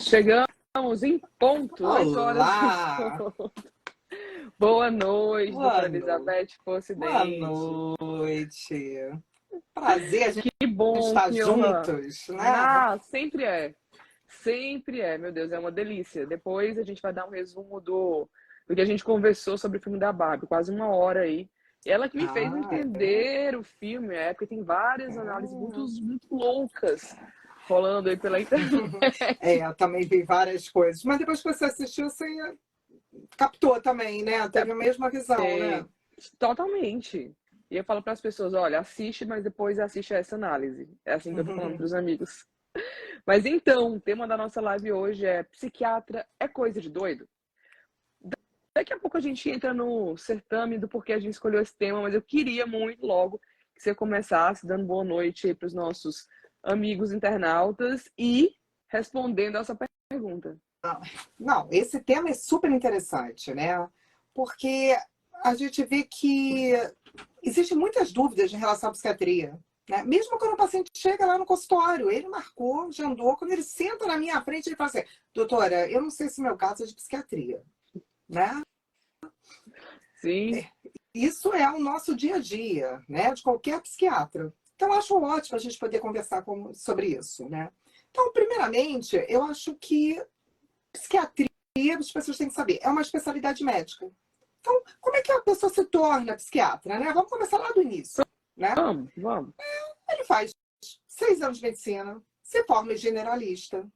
Chegamos em ponto, 8 horas Olá! em ponto. Boa noite, Boa doutora noite. Elizabeth Boa Pocidente. noite. Prazer a gente Que bom, estar que honra. juntos, né? Sempre é. Sempre é, meu Deus, é uma delícia. Depois a gente vai dar um resumo do que a gente conversou sobre o filme da Barbie, quase 1 hora aí. Ela que me fez entender o filme, porque tem várias análises muito loucas rolando aí pela internet. Eu também vi várias coisas. Mas depois que você assistiu, você captou também, né? Teve a mesma visão, né? É, totalmente. E eu falo para as pessoas, olha, assiste, mas depois assiste essa análise. É assim que eu tô falando para os amigos. Mas então, o tema da nossa live hoje é psiquiatra é coisa de doido? Daqui a pouco a gente entra no certame do porquê a gente escolheu esse tema, mas eu queria muito logo que você começasse dando boa noite para os nossos amigos internautas e respondendo essa pergunta. Não, esse tema é super interessante, né? Porque a gente vê que existem muitas dúvidas em relação à psiquiatria. Né? Mesmo quando o paciente chega lá no consultório, ele marcou, agendou, quando ele senta na minha frente, ele fala assim, doutora, eu não sei se meu caso é de psiquiatria. Né? Sim. Isso é o nosso dia a dia, né? De qualquer psiquiatra. Então, eu acho ótimo a gente poder conversar sobre isso. Né? Então, primeiramente, eu acho que psiquiatria, as pessoas têm que saber, é uma especialidade médica. Então, como é que a pessoa se torna psiquiatra, né? Vamos começar lá do início, né? Vamos. Ele faz 6 anos de medicina, se forma em generalista.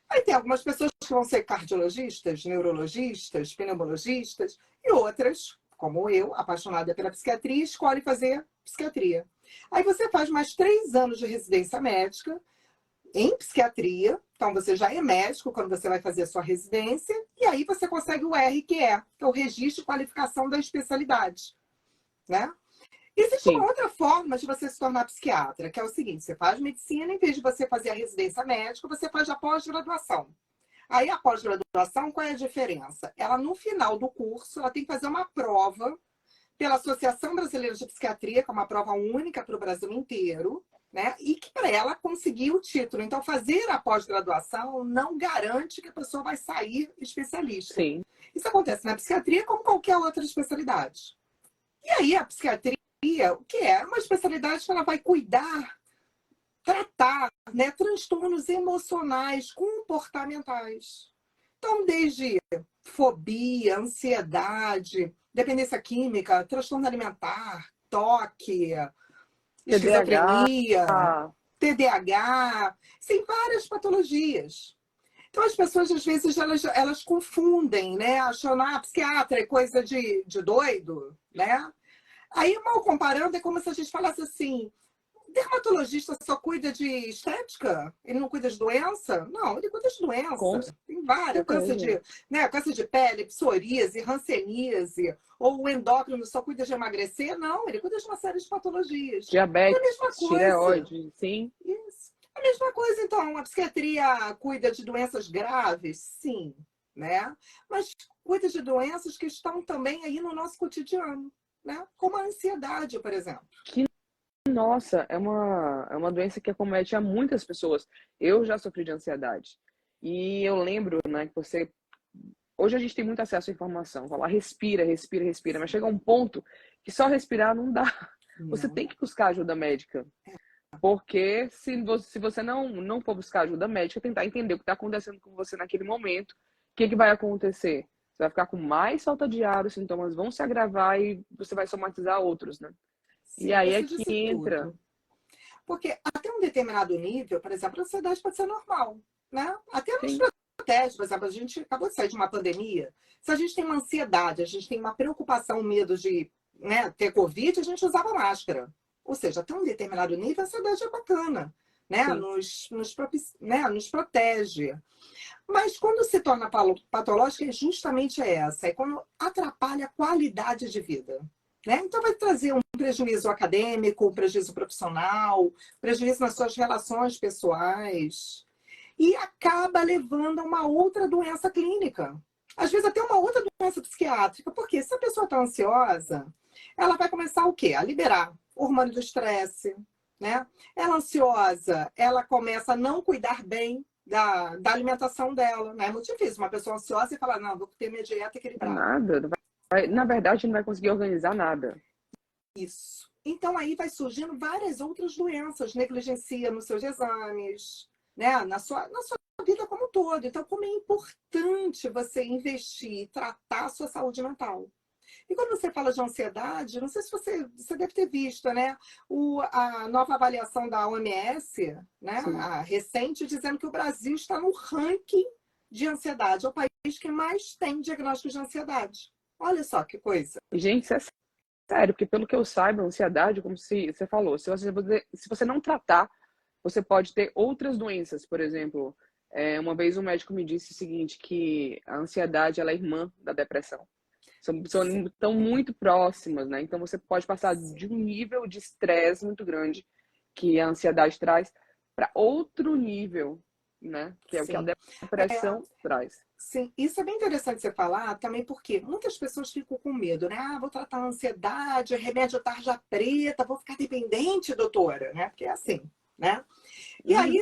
Aí tem algumas pessoas que vão ser cardiologistas, neurologistas, pneumologistas, e outras, como eu, apaixonada pela psiquiatria, escolhe fazer psiquiatria. Aí você faz mais 3 anos de residência médica, em psiquiatria, então você já é médico quando você vai fazer a sua residência, e aí você consegue o RQE, que é o Registro de Qualificação da Especialidade. Né? Existe uma Sim. outra forma de você se tornar psiquiatra, que é o seguinte, você faz medicina, em vez de você fazer a residência médica, você faz a pós-graduação. Aí a pós-graduação, qual é a diferença? Ela, no final do curso, ela tem que fazer uma prova pela Associação Brasileira de Psiquiatria, que é uma prova única para o Brasil inteiro, né? E que para ela conseguir o título. Então, fazer a pós-graduação não garante que a pessoa vai sair especialista. Sim. Isso acontece na psiquiatria como qualquer outra especialidade. E aí, a psiquiatria, o que é? É uma especialidade que ela vai cuidar, tratar, né, transtornos emocionais, comportamentais. Então, desde fobia, ansiedade, dependência química, transtorno alimentar, toque, TDAH. esquizofrenia, TDAH, tem várias patologias. Então, as pessoas, às vezes, elas confundem, né? Achando, psiquiatra é coisa de doido, né? Aí, mal comparando, é como se a gente falasse assim, dermatologista só cuida de estética? Ele não cuida de doença? Não, ele cuida de Com doença. Tem várias. certeza. Câncer de pele, psoríase, hanseníase. Ou o endócrino só cuida de emagrecer? Não, ele cuida de uma série de patologias. É a Diabetes, mesma coisa. tireoide, sim. Isso. A mesma coisa, então. A psiquiatria cuida de doenças graves? Sim. Né? Mas cuida de doenças que estão também aí no nosso cotidiano. Né? Como a ansiedade, por exemplo. Nossa, é uma doença que acomete a muitas pessoas. Eu já sofri de ansiedade. E eu lembro, né, que você. Hoje a gente tem muito acesso à informação. Falar respira, respira, respira. Mas chega um ponto que só respirar não dá. Você Não. tem que buscar ajuda médica. Porque se você não for buscar ajuda médica, tentar entender o que está acontecendo com você naquele momento, o que vai acontecer? Você vai ficar com mais falta de ar, os sintomas vão se agravar e você vai somatizar outros, né? E Sim, aí é você que disse entra. tudo. Porque até um determinado nível, por exemplo, a ansiedade pode ser normal, né? Até nos Sim, protege, por exemplo, a gente acabou de sair de uma pandemia. Se a gente tem uma ansiedade, a gente tem uma preocupação, um medo de, né, ter Covid, a gente usava máscara. Ou seja, até um determinado nível, a ansiedade é bacana, né? sim. Nos protege. Mas quando se torna patológica, é justamente essa. É quando atrapalha a qualidade de vida. Né? Então, vai trazer um prejuízo acadêmico, um prejuízo profissional, prejuízo nas suas relações pessoais. E acaba levando a uma outra doença clínica. Às vezes, até uma outra doença psiquiátrica. Porque se a pessoa está ansiosa, ela vai começar o quê? A liberar hormônio do estresse. Né? Ela ansiosa, ela começa a não cuidar bem da alimentação dela, né? É muito difícil uma pessoa ansiosa e falar, não, vou ter minha dieta equilibrada. Nada, na verdade, não vai conseguir organizar nada. Isso. Então aí vai surgindo várias outras doenças, negligencia nos seus exames, né? Na sua vida como um todo. Então, como é importante você investir e tratar a sua saúde mental. E quando você fala de ansiedade, não sei se você deve ter visto, né? A nova avaliação da OMS, né? Sim. A recente, dizendo que o Brasil está no ranking de ansiedade. É o país que mais tem diagnósticos de ansiedade. Olha só que coisa. Gente, isso é sério, porque pelo que eu saiba, a ansiedade, como você falou, se você não tratar, você pode ter outras doenças. Por exemplo, uma vez um médico me disse o seguinte, que a ansiedade ela é irmã da depressão. Estão muito próximas, né? Então você pode passar de um nível de estresse muito grande que a ansiedade traz para outro nível, né? Que é o que a Sim. depressão traz. Sim, isso é bem interessante você falar também, porque muitas pessoas ficam com medo, né? Ah, vou tratar a ansiedade, remédio tarja preta, vou ficar dependente, doutora, né? Porque é assim, né? E aí,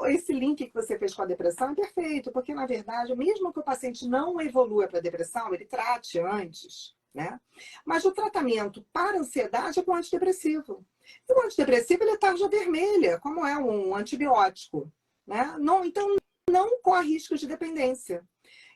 esse link que você fez com a depressão é perfeito, porque na verdade, mesmo que o paciente não evolua para a depressão, ele trate antes, né? Mas o tratamento para a ansiedade é com antidepressivo. E o antidepressivo ele é tarja vermelha, como é um antibiótico, né? Não, então não corre risco de dependência.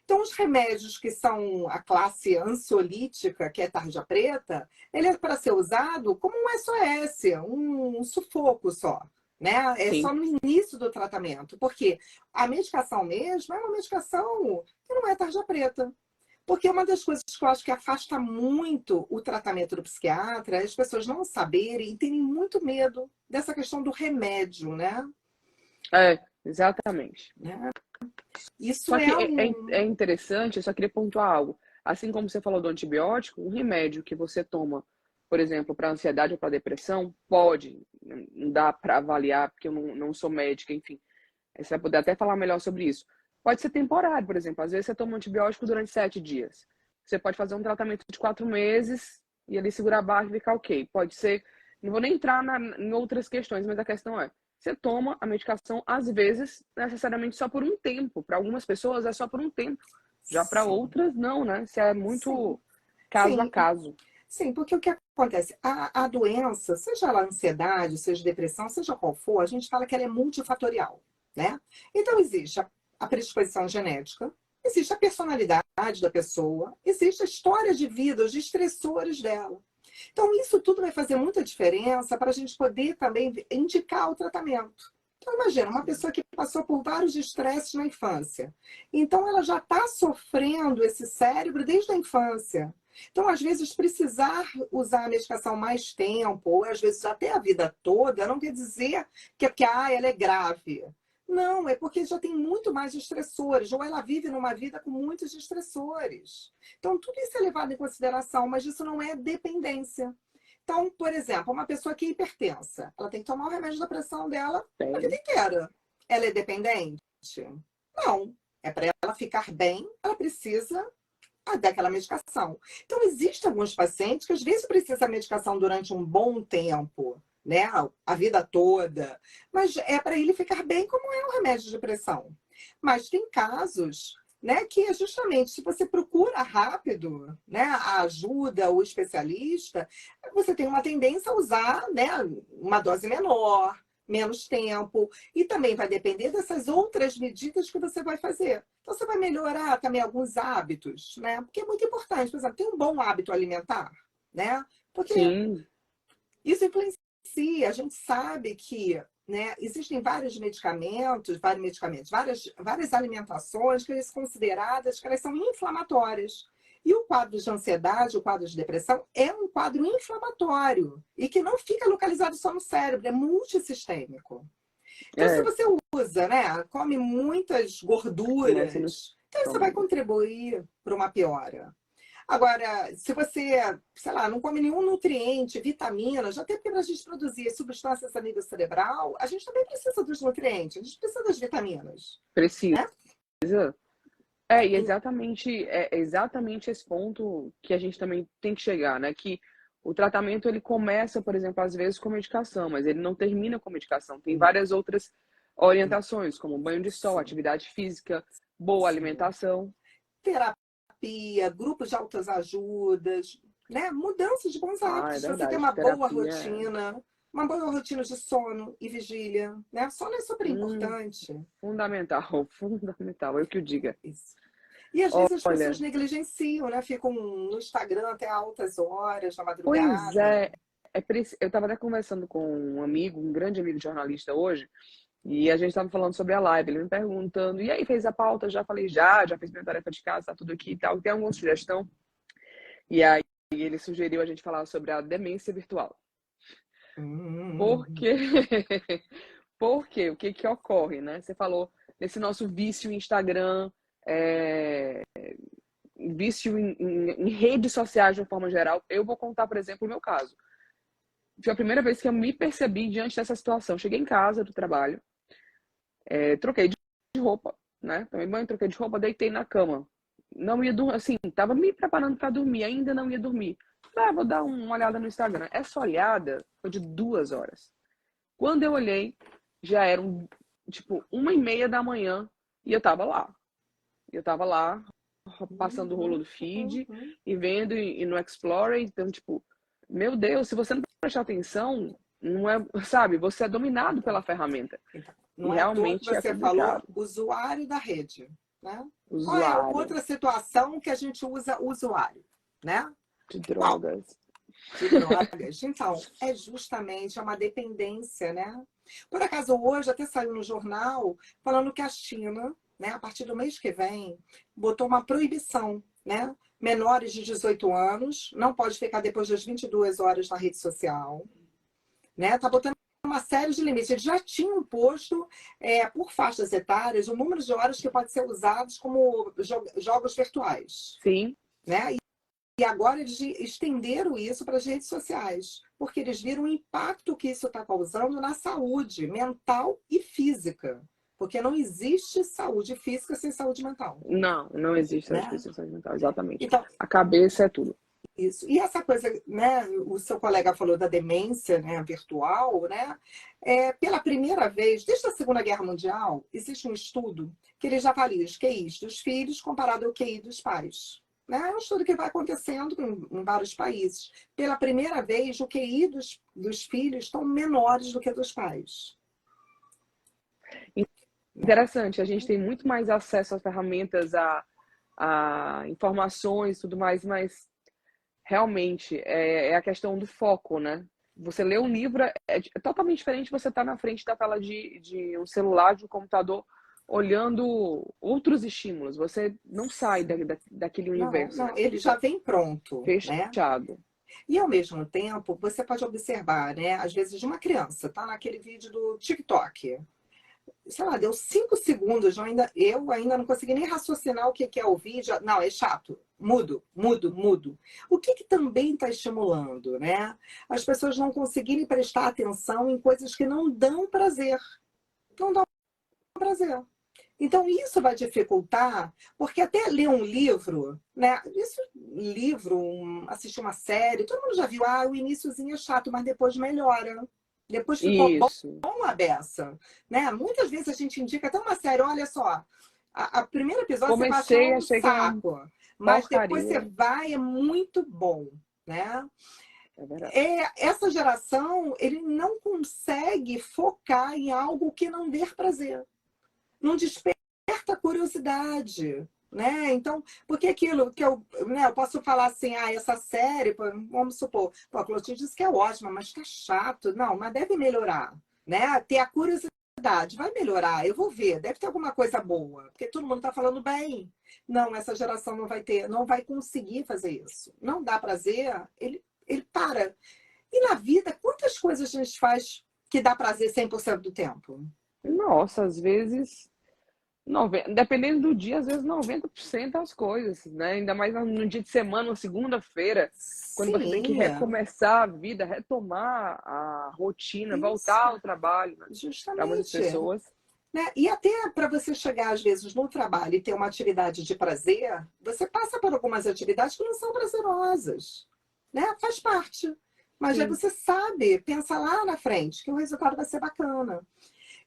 Então, os remédios que são a classe ansiolítica, que é tarja preta, ele é para ser usado como um SOS, um sufoco só. Né? É Sim. só no início do tratamento, porque a medicação mesmo é uma medicação que não é tarja preta. Porque uma das coisas que eu acho que afasta muito o tratamento do psiquiatra é as pessoas não saberem e terem muito medo dessa questão do remédio, né? Exatamente. Isso Só que é é interessante, eu só queria pontuar algo. Assim como você falou do antibiótico, um remédio que você toma, por exemplo, para ansiedade ou para depressão, pode, não dá para avaliar, porque eu não sou médica, enfim. Você vai poder até falar melhor sobre isso. Pode ser temporário, por exemplo. Às vezes você toma um antibiótico durante 7 dias. Você pode fazer um tratamento de 4 meses e ali segurar a barra e ficar ok. Pode ser. Não vou nem entrar em outras questões, mas a questão é: você toma a medicação, às vezes, necessariamente só por um tempo. Para algumas pessoas é só por um tempo. Já para sim, outras, não, né? Isso é sim, muito caso a sim. caso. Sim, porque o que acontece? A doença, seja ela ansiedade, seja depressão, seja qual for, a gente fala que ela é multifatorial, né? Então, existe a predisposição genética, existe a personalidade da pessoa, existe a história de vida, os estressores dela. Então, isso tudo vai fazer muita diferença para a gente poder também indicar o tratamento. Então, imagina, uma pessoa que passou por vários estresses na infância. Então, ela já está sofrendo esse cérebro desde a infância. Então, às vezes, precisar usar a medicação mais tempo, ou às vezes até a vida toda, não quer dizer que é porque ela é grave. Não, é porque já tem muito mais estressores, ou ela vive numa vida com muitos estressores. Então, tudo isso é levado em consideração, mas isso não é dependência. Então, por exemplo, uma pessoa que é hipertensa, ela tem que tomar o remédio da pressão dela a vida Tem. inteira. Ela é dependente? Não. É para ela ficar bem, ela precisa daquela medicação. Então, existem alguns pacientes que às vezes precisam da medicação durante um bom tempo, né? A vida toda. Mas é para ele ficar bem, como é um remédio de pressão. Mas tem casos, né, que é justamente se você procura rápido, né, a ajuda, o especialista, você tem uma tendência a usar, né, uma dose menor, menos tempo, e também vai depender dessas outras medidas que você vai fazer. Então, você vai melhorar também alguns hábitos, né? Porque é muito importante, por exemplo, ter um bom hábito alimentar, né? Porque Sim. isso influencia. A gente sabe que, né, existem várias alimentações que são consideradas que elas são inflamatórias. E o quadro de ansiedade, o quadro de depressão, é um quadro inflamatório e que não fica localizado só no cérebro, é multissistêmico. Então, se É. você usa, né, come muitas Começa no gorduras, então isso vai estômago. contribuir para uma piora. Agora, se você, sei lá, não come nenhum nutriente, vitamina, já até porque para a gente produzir substâncias a nível cerebral, a gente também precisa dos nutrientes, a gente precisa das vitaminas, Precisa. né? E é exatamente esse ponto que a gente também tem que chegar, né? Que o tratamento ele começa, por exemplo, às vezes com medicação, mas ele não termina com medicação. Tem várias outras Orientações como banho de sol, atividade física, boa alimentação. Terapia, grupos de altas ajudas, né? Mudança de bons Ah, é hábitos. Você ter verdade. Terapia é uma boa rotina de sono e vigília, né? Sono é super hum, importante. fundamental, fundamental, eu que o diga. Isso. E às vezes as pessoas Olha, negligenciam, né? Ficam no Instagram até altas horas, na pois madrugada. é, eu estava até conversando com um amigo, um grande amigo jornalista hoje, e a gente estava falando sobre a live, ele me perguntando, e aí, fez a pauta? Já falei, já fiz minha tarefa de casa, tá tudo aqui e tal. Tem alguma sugestão? E aí ele sugeriu a gente falar sobre a demência virtual. Por Hum, quê? Porque o que que ocorre, né? Você falou nesse nosso vício em Instagram, é, vício em redes sociais de uma forma geral. Eu vou contar, por exemplo, o meu caso. Foi a primeira vez que eu me percebi diante dessa situação. Cheguei em casa do trabalho, troquei de roupa, né? Tomei banho, troquei de roupa, deitei na cama. Não ia dormir, assim, tava me preparando para dormir, ainda não ia dormir. Vou dar uma olhada no Instagram. Essa olhada foi de 2 horas. Quando eu olhei, já eram, tipo, 1h30 da manhã e eu tava lá. Eu tava lá, passando o rolo do feed uhum. e vendo e no Explorer. Então, tipo, meu Deus, se você não prestar atenção, não é, sabe, você é dominado pela ferramenta. Então, E não é à toa que realmente é você falou complicado. usuário da rede, né? Qual é a Usuário outra situação que a gente usa usuário, né? de Qual? drogas. De drogas. Então, é justamente uma dependência, né? Por acaso, hoje até saiu no jornal falando que a China, né, a partir do mês que vem, botou uma proibição, né? Menores de 18 anos, não pode ficar depois das 22 horas na rede social, né? Tá botando uma série de limites. Eles já tinham posto, por faixas etárias, o número de horas que pode ser usados como jogos virtuais, Sim, né? E agora eles estenderam isso para as redes sociais, porque eles viram o impacto que isso está causando na saúde mental e física. Porque não existe saúde física sem saúde mental, não existe a né? deficiência mental, exatamente. Então, A cabeça é tudo. isso. E essa coisa, né? O seu colega falou da demência, né, virtual, né? Pela primeira vez, desde a Segunda Guerra Mundial, existe um estudo que ele já avalia os QIs dos filhos comparado ao QI dos pais. Né? É um estudo que vai acontecendo em vários países. Pela primeira vez, o QI dos filhos estão menores do que dos pais. Né? Interessante, a gente tem muito mais acesso às ferramentas, a informações e tudo mais, mas realmente é a questão do foco, né? Você lê um livro é totalmente diferente você estar na frente da tela de um celular, de um computador, olhando outros estímulos. Você não sai daquele Não, universo, né? não, Você ele já fica vem pronto, né? fechado. E ao mesmo tempo, você pode observar, né? Às vezes, de uma criança, tá naquele vídeo do TikTok. Sei lá, deu 5 segundos, eu ainda não consegui nem raciocinar o que é o vídeo. Não, é chato. Mudo, mudo, mudo. O que também está estimulando, né? As pessoas não conseguirem prestar atenção em coisas que não dão prazer. Não dão prazer. Então, isso vai dificultar, porque até ler um livro, né? Assistir uma série, todo mundo já viu, o iniciozinho é chato, mas depois melhora. Depois ficou bom Isso. a beça, né? Muitas vezes a gente indica até uma série, olha só, a primeiro episódio você vai achar Comecei, um achei que era uma saco, mas depois você porcaria. vai, é muito bom, né? É verdade. Essa geração, ele não consegue focar em algo que não dê prazer. Não desperta curiosidade, né? Então, porque aquilo que eu posso falar assim, essa série, vamos supor, a Clotilde disse que é ótima, mas tá chato. Não, mas deve melhorar, né? Ter a curiosidade, vai melhorar, eu vou ver, deve ter alguma coisa boa, porque todo mundo tá falando bem. Não, essa geração não vai ter, não vai conseguir fazer isso. Não dá prazer, ele para. E na vida, quantas coisas a gente faz que dá prazer 100% do tempo? Nossa, às vezes, dependendo do dia, às vezes 90% das coisas, né? Ainda mais no dia de semana, uma segunda-feira, quando você tem que Sim, recomeçar a vida, retomar a rotina, voltar isso. ao trabalho, né? Para muitas Justamente. pessoas. Né? E até para você chegar, às vezes, no trabalho e ter uma atividade de prazer, você passa por algumas atividades que não são prazerosas. Né? Faz parte. Mas aí Sim. você sabe, pensa lá na frente, que o resultado vai ser bacana.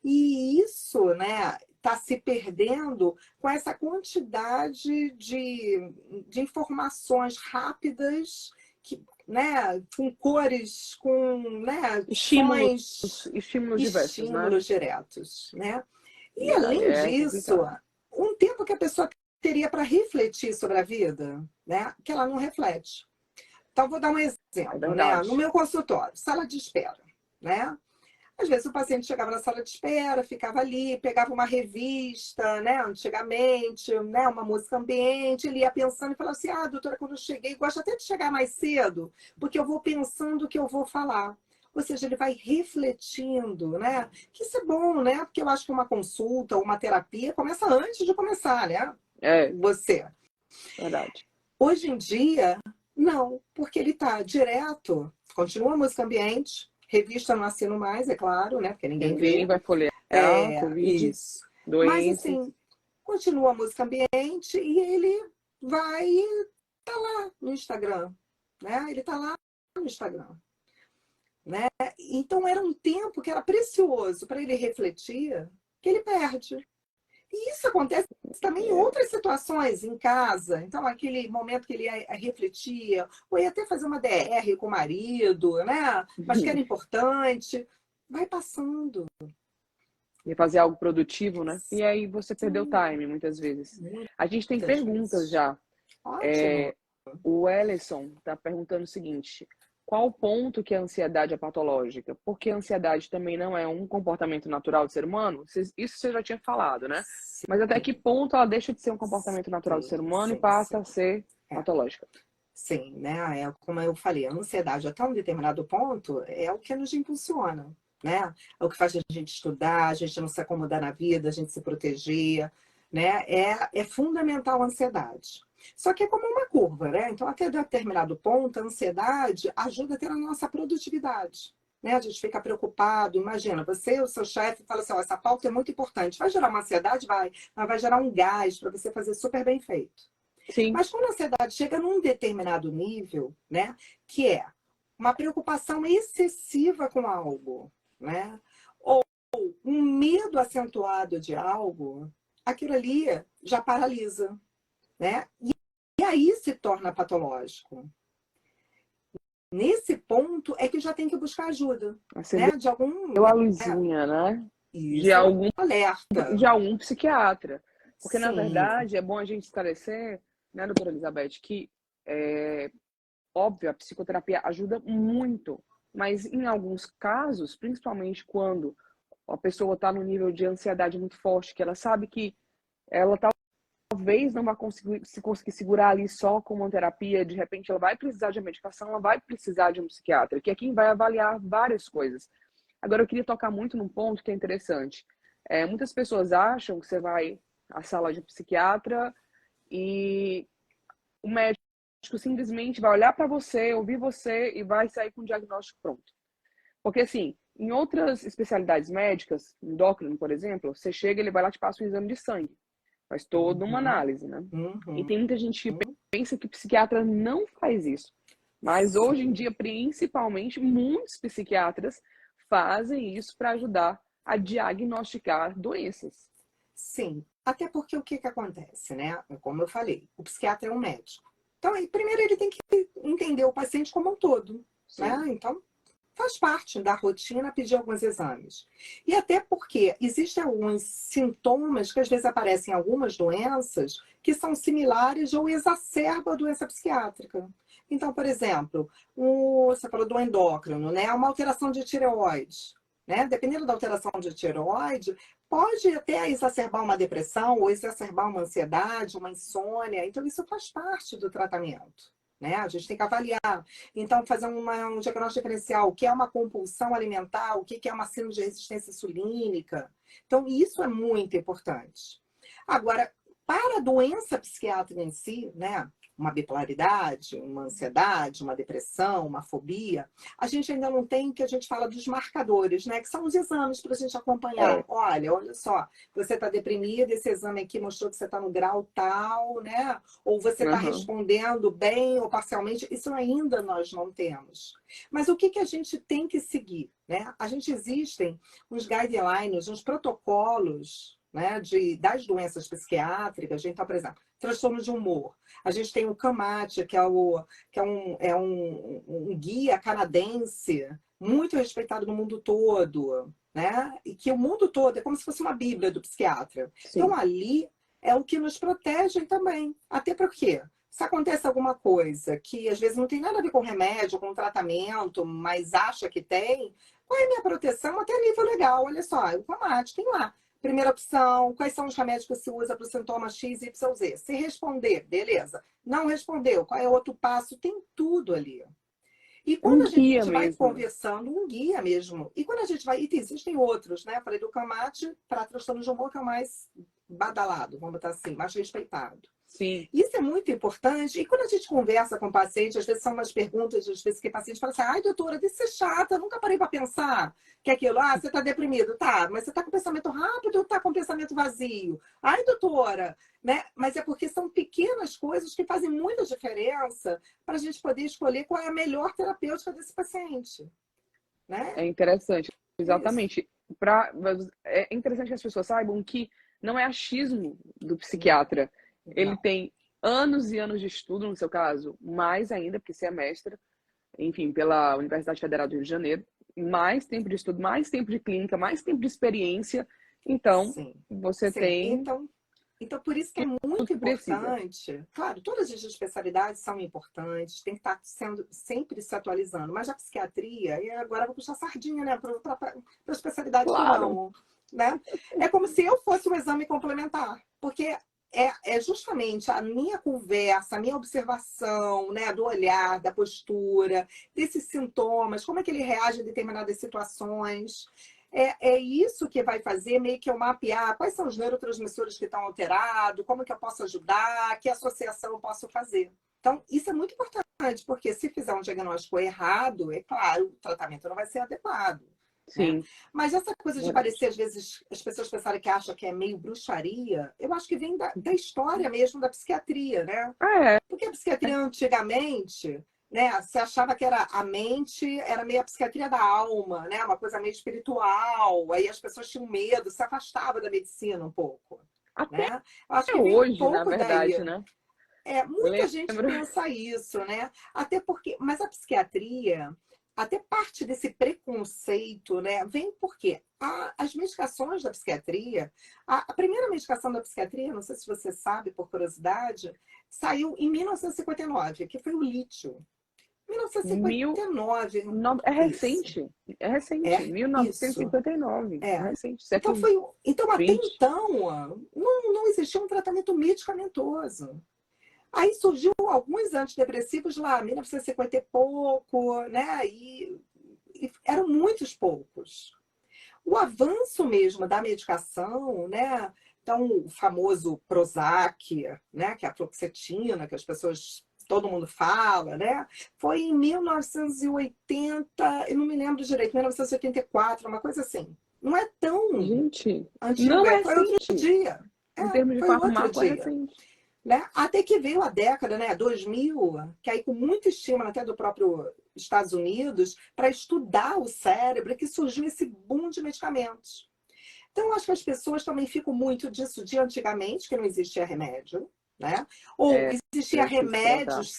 E isso, né, está se perdendo com essa quantidade de informações rápidas, que, né, com cores, com, né, Estímulos, sons, estímulos diversos, né? estímulos diretos, né? E Verdade, além é disso, complicado. um tempo que a pessoa teria para refletir sobre a vida, né, que ela não reflete. Então, vou dar um É exemplo, né? No verdade. meu consultório, sala de espera, né? Às vezes o paciente chegava na sala de espera, ficava ali, pegava uma revista, né, antigamente, né, uma música ambiente, ele ia pensando e falava assim, ah, doutora, quando eu cheguei, gosto até de chegar mais cedo, porque eu vou pensando o que eu vou falar. Ou seja, ele vai refletindo, né? Que isso é bom, né? Porque eu acho que uma consulta ou uma terapia começa antes de começar, né? É, Você. verdade. Hoje em dia, não, porque ele está direto, continua a música ambiente, revista não assino mais, é claro, né? Porque ninguém Ninguém vê. vai folhear, É, Covid, isso. Mas doenças. assim, continua a música ambiente e ele vai estar lá no Instagram, né? Ele está lá no Instagram, né? Então era um tempo que era precioso para ele refletir, que ele perde. E isso acontece também em outras situações, em casa. Então, aquele momento que ele ia refletia, ou ia até fazer uma DR com o marido, né? Mas que era importante. Vai passando. E fazer algo produtivo, né? E aí você perdeu o Sim, time, muitas vezes. A gente tem muitas perguntas vezes. já. Ótimo. O Ellison está perguntando o seguinte: qual o ponto que a ansiedade é patológica? Porque a ansiedade também não é um comportamento natural do ser humano? Isso você já tinha falado, né? Mas até que Sim, ponto ela deixa de ser um comportamento natural do ser sim, humano e sim, passa a sim. ser É. patológica? Sim, né? É como eu falei, a ansiedade até um determinado ponto é o que nos impulsiona, né? É o que faz a gente estudar, a gente não se acomodar na vida, a gente se proteger, né? É fundamental a ansiedade. Só que é como uma curva, né? Então, até determinado ponto, a ansiedade ajuda a ter a nossa produtividade. Né? A gente fica preocupado. Imagina, você, o seu chefe, fala assim: ó, essa pauta é muito importante. Vai gerar uma ansiedade? Vai. Mas vai gerar um gás para você fazer super bem feito. Sim, Mas quando a ansiedade chega num determinado nível, né, que é uma preocupação excessiva com algo, né, ou um medo acentuado de algo, aquilo ali já paralisa, né? E aí se torna patológico. Nesse ponto é que já tem que buscar ajuda, acendeu né? De algum, a né? luzinha, né? De Isso, algum, alerta. de algum psiquiatra. Porque, na Sim, verdade, é bom a gente esclarecer, né, doutora Elizabeth, que é, óbvio, a psicoterapia ajuda muito, mas em alguns casos, principalmente quando a pessoa está no nível de ansiedade muito forte, que ela sabe que ela talvez não vai conseguir segurar ali só com uma terapia, de repente ela vai precisar de uma medicação, ela vai precisar de um psiquiatra, que é quem vai avaliar várias coisas. Agora, eu queria tocar muito num ponto que é interessante. Muitas pessoas acham que você vai à sala de um psiquiatra e o médico simplesmente vai olhar para você, ouvir você e vai sair com o diagnóstico pronto. Porque, assim, em outras especialidades médicas, endócrino, por exemplo, você chega, ele vai lá e te passa um exame de sangue. Faz toda uma uhum, análise, né? E uhum, tem muita gente que pensa que psiquiatra não faz isso. Mas hoje em sim. dia, principalmente, muitos psiquiatras fazem isso para ajudar a diagnosticar doenças. Sim, até porque o que que acontece, né? Como eu falei, o psiquiatra é um médico. Então, primeiro ele tem que entender o paciente como um todo, né? Sim. Então, faz parte da rotina pedir alguns exames. E até porque existem alguns sintomas que às vezes aparecem em algumas doenças que são similares ou exacerbam a doença psiquiátrica. Então, por exemplo, você falou do endócrino, né? Uma alteração de tireoide. Né? Dependendo da alteração de tireoide, pode até exacerbar uma depressão ou exacerbar uma ansiedade, uma insônia. Então, isso faz parte do tratamento. Né? A gente tem que avaliar. Então, fazer um diagnóstico diferencial, o que é uma compulsão alimentar, o que é uma síndrome de resistência insulínica. Então, isso é muito importante. Agora, para a doença psiquiátrica em si, né? uma bipolaridade, uma ansiedade, uma depressão, uma fobia, a gente ainda não tem o que a gente fala dos marcadores, né? Que são os exames para a gente acompanhar. Olha só, você está deprimida, esse exame aqui mostrou que você está no grau tal, né? Ou você está respondendo bem ou parcialmente. Isso ainda nós não temos. Mas o que a gente tem que seguir, né? Existem uns guidelines, uns protocolos, né, das doenças psiquiátricas. Então, por exemplo, transtorno de humor. A gente tem o CAMAT, que é um guia canadense muito respeitado no mundo todo, né? E que o mundo todo é como se fosse uma bíblia do psiquiatra. Sim. Então, ali é o que nos protege também. Até porque, se acontece alguma coisa que às vezes não tem nada a ver com remédio, com tratamento, mas acha que tem, qual é a minha proteção? Até nível legal. Olha só, o CAMAT tem lá. Primeira opção, quais são os remédios que se usa para o sintoma X, Y, Z? Se responder, beleza. Não respondeu, qual é o outro passo? Tem tudo ali. E quando a gente vai conversando, um guia mesmo. E quando a gente vai... E existem outros, né? Falei do CAMAT para transtorno de humor, que é o mais badalado, vamos botar assim, mais respeitado. Sim. Isso é muito importante. E quando a gente conversa com o paciente, às vezes são umas perguntas, às vezes que o paciente fala assim, ai, doutora, deve ser chata, nunca parei para pensar que é aquilo, você está deprimido, tá, mas você está com pensamento rápido ou está com pensamento vazio? Ai, doutora, né? Mas é porque são pequenas coisas que fazem muita diferença para a gente poder escolher qual é a melhor terapêutica desse paciente. Né? É interessante, exatamente. É interessante que as pessoas saibam que não é achismo do psiquiatra. Ele tem anos e anos de estudo, no seu caso, mais ainda, porque você é mestra, enfim, pela Universidade Federal do Rio de Janeiro, mais tempo de estudo, mais tempo de clínica, mais tempo de experiência. Então, você tem... Então, por isso que é muito importante. Claro, todas as especialidades são importantes, tem que estar sempre se atualizando. Mas a psiquiatria, e agora eu vou puxar sardinha, né, para a especialidade que eu amo, né? É como se eu fosse um exame complementar, porque é justamente a minha conversa, a minha observação, né, do olhar, da postura, desses sintomas, como é que ele reage a determinadas situações. É isso que vai fazer meio que eu mapear quais são os neurotransmissores que estão alterados, como que eu posso ajudar, que associação eu posso fazer. Então, isso é muito importante, porque se fizer um diagnóstico errado, é claro, o tratamento não vai ser adequado. Sim. Né? Mas essa coisa de parecer, às vezes, as pessoas pensarem que acham que é meio bruxaria, eu acho que vem da história mesmo da psiquiatria, né? Porque a psiquiatria antigamente, né, você achava que era a mente, era meio a psiquiatria da alma, né? Uma coisa meio espiritual, aí as pessoas tinham medo, se afastavam da medicina um pouco. Até né? Acho que vem hoje, um pouco na verdade, daí. né? Muita gente pensa isso, né? Até porque, mas a psiquiatria, até parte desse preconceito, né, vem porque as medicações da psiquiatria, a primeira medicação da psiquiatria, não sei se você sabe, por curiosidade, saiu em 1959, que foi o lítio. 1959. É recente. É recente. 1959. É recente. Então, até então, não existia um tratamento medicamentoso. Aí surgiu alguns antidepressivos lá, 1950 e pouco, né? E eram muitos poucos. O avanço mesmo da medicação, né? Então, o famoso Prozac, né? Que é a fluoxetina, que todo mundo fala, né? Foi em 1980, eu não me lembro direito, 1984, uma coisa assim. Não é tão antigo. Não é foi outro dia. Em termos de farmácia, é recente. Né? Até que veio a década, né, 2000, que aí com muito estímulo até do próprio Estados Unidos, para estudar o cérebro, que surgiu esse boom de medicamentos. Então, eu acho que as pessoas também ficam muito disso de antigamente, que não existia remédio, né? Ou existia remédios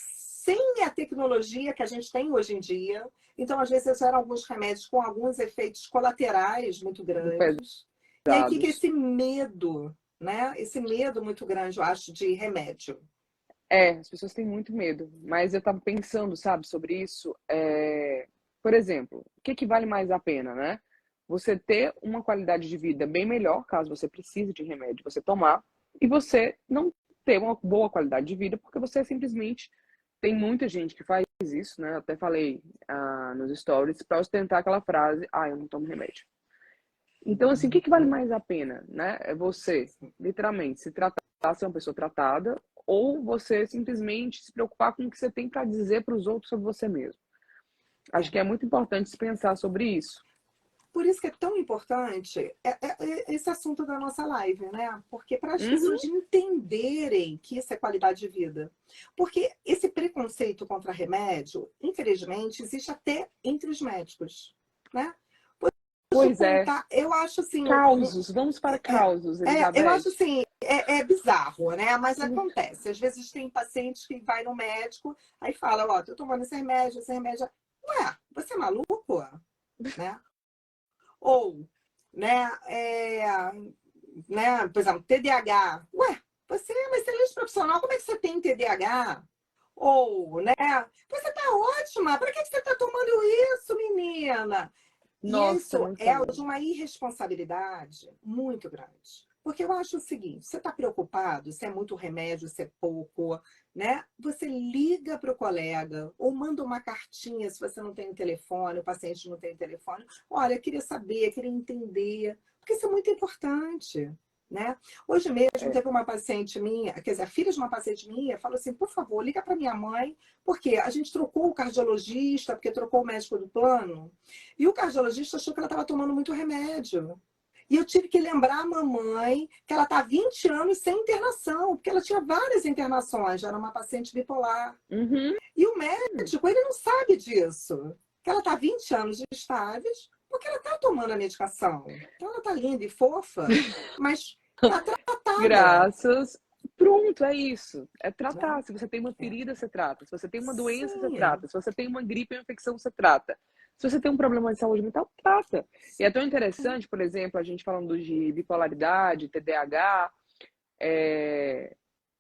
sem a tecnologia que a gente tem hoje em dia. Então, às vezes, eram alguns remédios com alguns efeitos colaterais muito grandes. E aí fica esse medo, né? Esse medo muito grande, eu acho, de remédio. As pessoas têm muito medo. Mas eu estava pensando, sabe, sobre isso. Por exemplo, o que vale mais a pena, né? Você ter uma qualidade de vida bem melhor, caso você precise de remédio, você tomar, e você não ter uma boa qualidade de vida, porque você simplesmente... Tem muita gente que faz isso, né? Eu até falei nos stories, para ostentar aquela frase, eu não tomo remédio. Então, assim, o que vale mais a pena, né? É você, literalmente, se tratar, ser uma pessoa tratada, ou você simplesmente se preocupar com o que você tem para dizer para os outros sobre você mesmo. Acho que é muito importante se pensar sobre isso. Por isso que é tão importante esse assunto da nossa live, né? Porque para as pessoas entenderem que isso é qualidade de vida. Porque esse preconceito contra remédio, infelizmente, existe até entre os médicos, né? Pois é. Eu acho assim... Causos, vamos para causos, eu acho Elizabeth. assim, é bizarro, né? Mas acontece. Às vezes tem pacientes que vai no médico, aí fala, ó, tô tomando esse remédio. Ué, você é maluco? Né? Ou, né, por exemplo, TDAH. Ué, você é uma excelente profissional, como é que você tem TDAH? Ou, né, você tá ótima, para que você tá tomando isso, menina? E Nossa, isso muito é comum. de uma irresponsabilidade muito grande. Porque eu acho o seguinte, você está preocupado, se é muito remédio, se é pouco, né? Você liga para o colega ou manda uma cartinha se você não tem telefone, o paciente não tem telefone. Olha, eu queria saber, eu queria entender, porque isso é muito importante, né? Hoje mesmo teve uma paciente minha, quer dizer, a filha de uma paciente minha, falou assim, por favor, liga para minha mãe, porque a gente trocou o cardiologista, porque trocou o médico do plano, e o cardiologista achou que ela estava tomando muito remédio. E eu tive que lembrar a mamãe que ela está há 20 anos sem internação, porque ela tinha várias internações, já era uma paciente bipolar. E o médico, ele não sabe disso. Que ela está há 20 anos estáveis, porque ela está tomando a medicação. Então ela está linda e fofa, mas está tratada. Graças. Pronto, é isso. É Né? tratar. Se você tem uma ferida, você trata. Se você tem uma doença, você Sim. trata. Se você tem uma gripe ou infecção, você trata. Se você tem um problema de saúde mental, trata. E é tão interessante, por exemplo, a gente falando de bipolaridade, TDAH,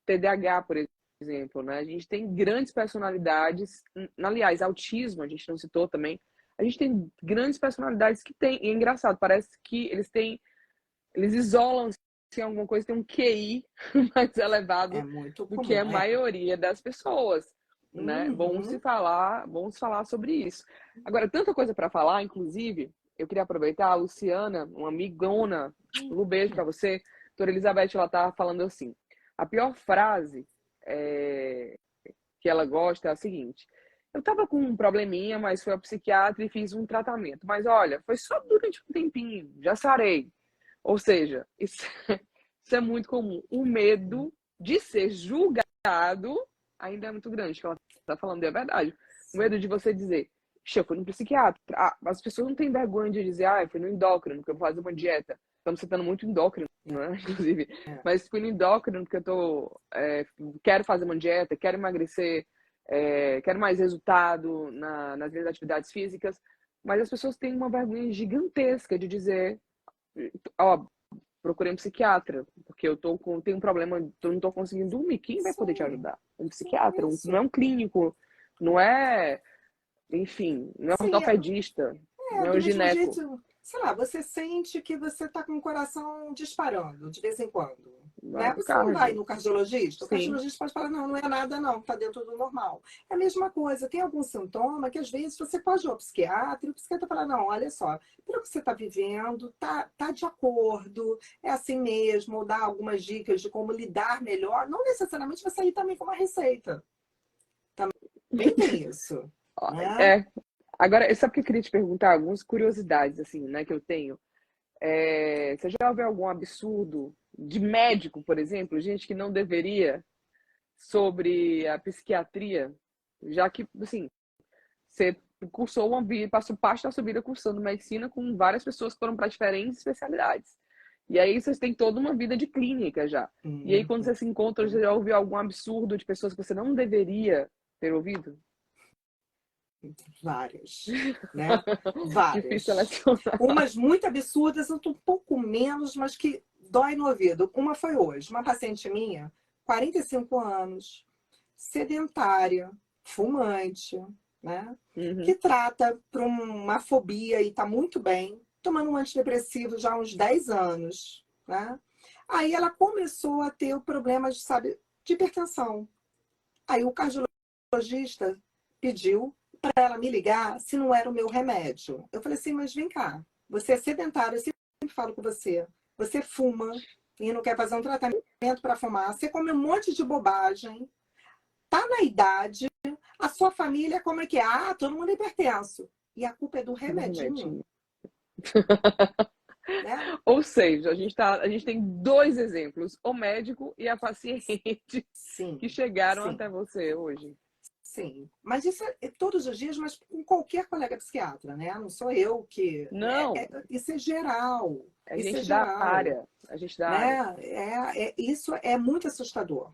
TDAH, por exemplo, né? A gente tem grandes personalidades. Aliás, autismo, a gente não citou também. A gente tem grandes personalidades que têm. E é engraçado, parece que eles isolam-se em alguma coisa, tem um QI mais elevado É muito do que a comum. maioria das pessoas, né? Uhum. Vamos falar sobre isso. Agora, tanta coisa para falar, inclusive, eu queria aproveitar a Luciana, uma amigona, um beijo para você. Doutora Elizabeth, ela tá falando assim: a pior frase que ela gosta é a seguinte: eu tava com um probleminha, mas fui ao psiquiatra e fiz um tratamento. Mas olha, foi só durante um tempinho, já sarei. Ou seja, isso é muito comum. O medo de ser julgado ainda é muito grande, que ela está falando, é verdade. O medo de você dizer, eu fui no psiquiatra. As pessoas não têm vergonha de dizer, eu fui no endócrino, porque eu vou fazer uma dieta. Estamos citando muito endócrino, né? Inclusive. Mas fui no endócrino porque quero fazer uma dieta, quero emagrecer, quero mais resultado nas minhas atividades físicas. Mas as pessoas têm uma vergonha gigantesca de dizer, ó, procurei um psiquiatra, porque tenho um problema, eu não estou conseguindo dormir. Quem vai poder te Sim, ajudar? Um psiquiatra, não isso. é um clínico, não é, enfim, não é um Sim, ortopedista, não é do um mesmo gineco. jeito, sei lá, você sente que você está com o coração disparando de vez em quando. Vai Né? pro Você não vai cardio. no cardiologista? O Sim. cardiologista pode falar, não, não é nada não, está dentro do normal. É a mesma coisa, tem algum sintoma que às vezes você pode ir ao psiquiatra e o psiquiatra fala, não, olha só, pelo que você está vivendo, tá de acordo, é assim mesmo, ou dá algumas dicas de como lidar melhor, não necessariamente vai sair também com uma receita. Também tem isso, né? É. Agora, sabe o que eu queria te perguntar? Algumas curiosidades, assim, né, que eu tenho. Você já ouviu algum absurdo de médico, por exemplo, gente que não deveria, sobre a psiquiatria? Já que, assim, você cursou uma vida, passou parte da sua vida cursando medicina com várias pessoas que foram para diferentes especialidades. E aí vocês têm toda uma vida de clínica já. E aí quando você se encontra, você já ouviu algum absurdo de pessoas que você não deveria ter ouvido? Várias, né? Difícil Várias. selecionar. Umas muito absurdas, outras um pouco menos, mas que dói no ouvido. Uma foi hoje, uma paciente minha, 45 anos, sedentária, fumante, né? Uhum. Que trata para uma fobia e está muito bem, tomando um antidepressivo já há uns 10 anos, né? Aí ela começou a ter o problema, sabe, de hipertensão. Aí o cardiologista pediu para ela me ligar se não era o meu remédio. Eu falei assim, mas vem cá, você é sedentário, eu sempre falo com você, você fuma e não quer fazer um tratamento para fumar, você come um monte de bobagem, tá na idade, a sua família, como é que é? Ah, todo mundo é hipertenso. E a culpa é do Do remedinho, remedinho. né? Ou seja, a gente tem dois exemplos, o médico e a paciente, que Sim, chegaram sim, até você hoje. sim. Mas isso é todos os dias, mas com qualquer colega psiquiatra, né? Não sou eu que... Não, isso é geral. a Isso é gente da geral, área. A gente da área, né? Isso é muito assustador.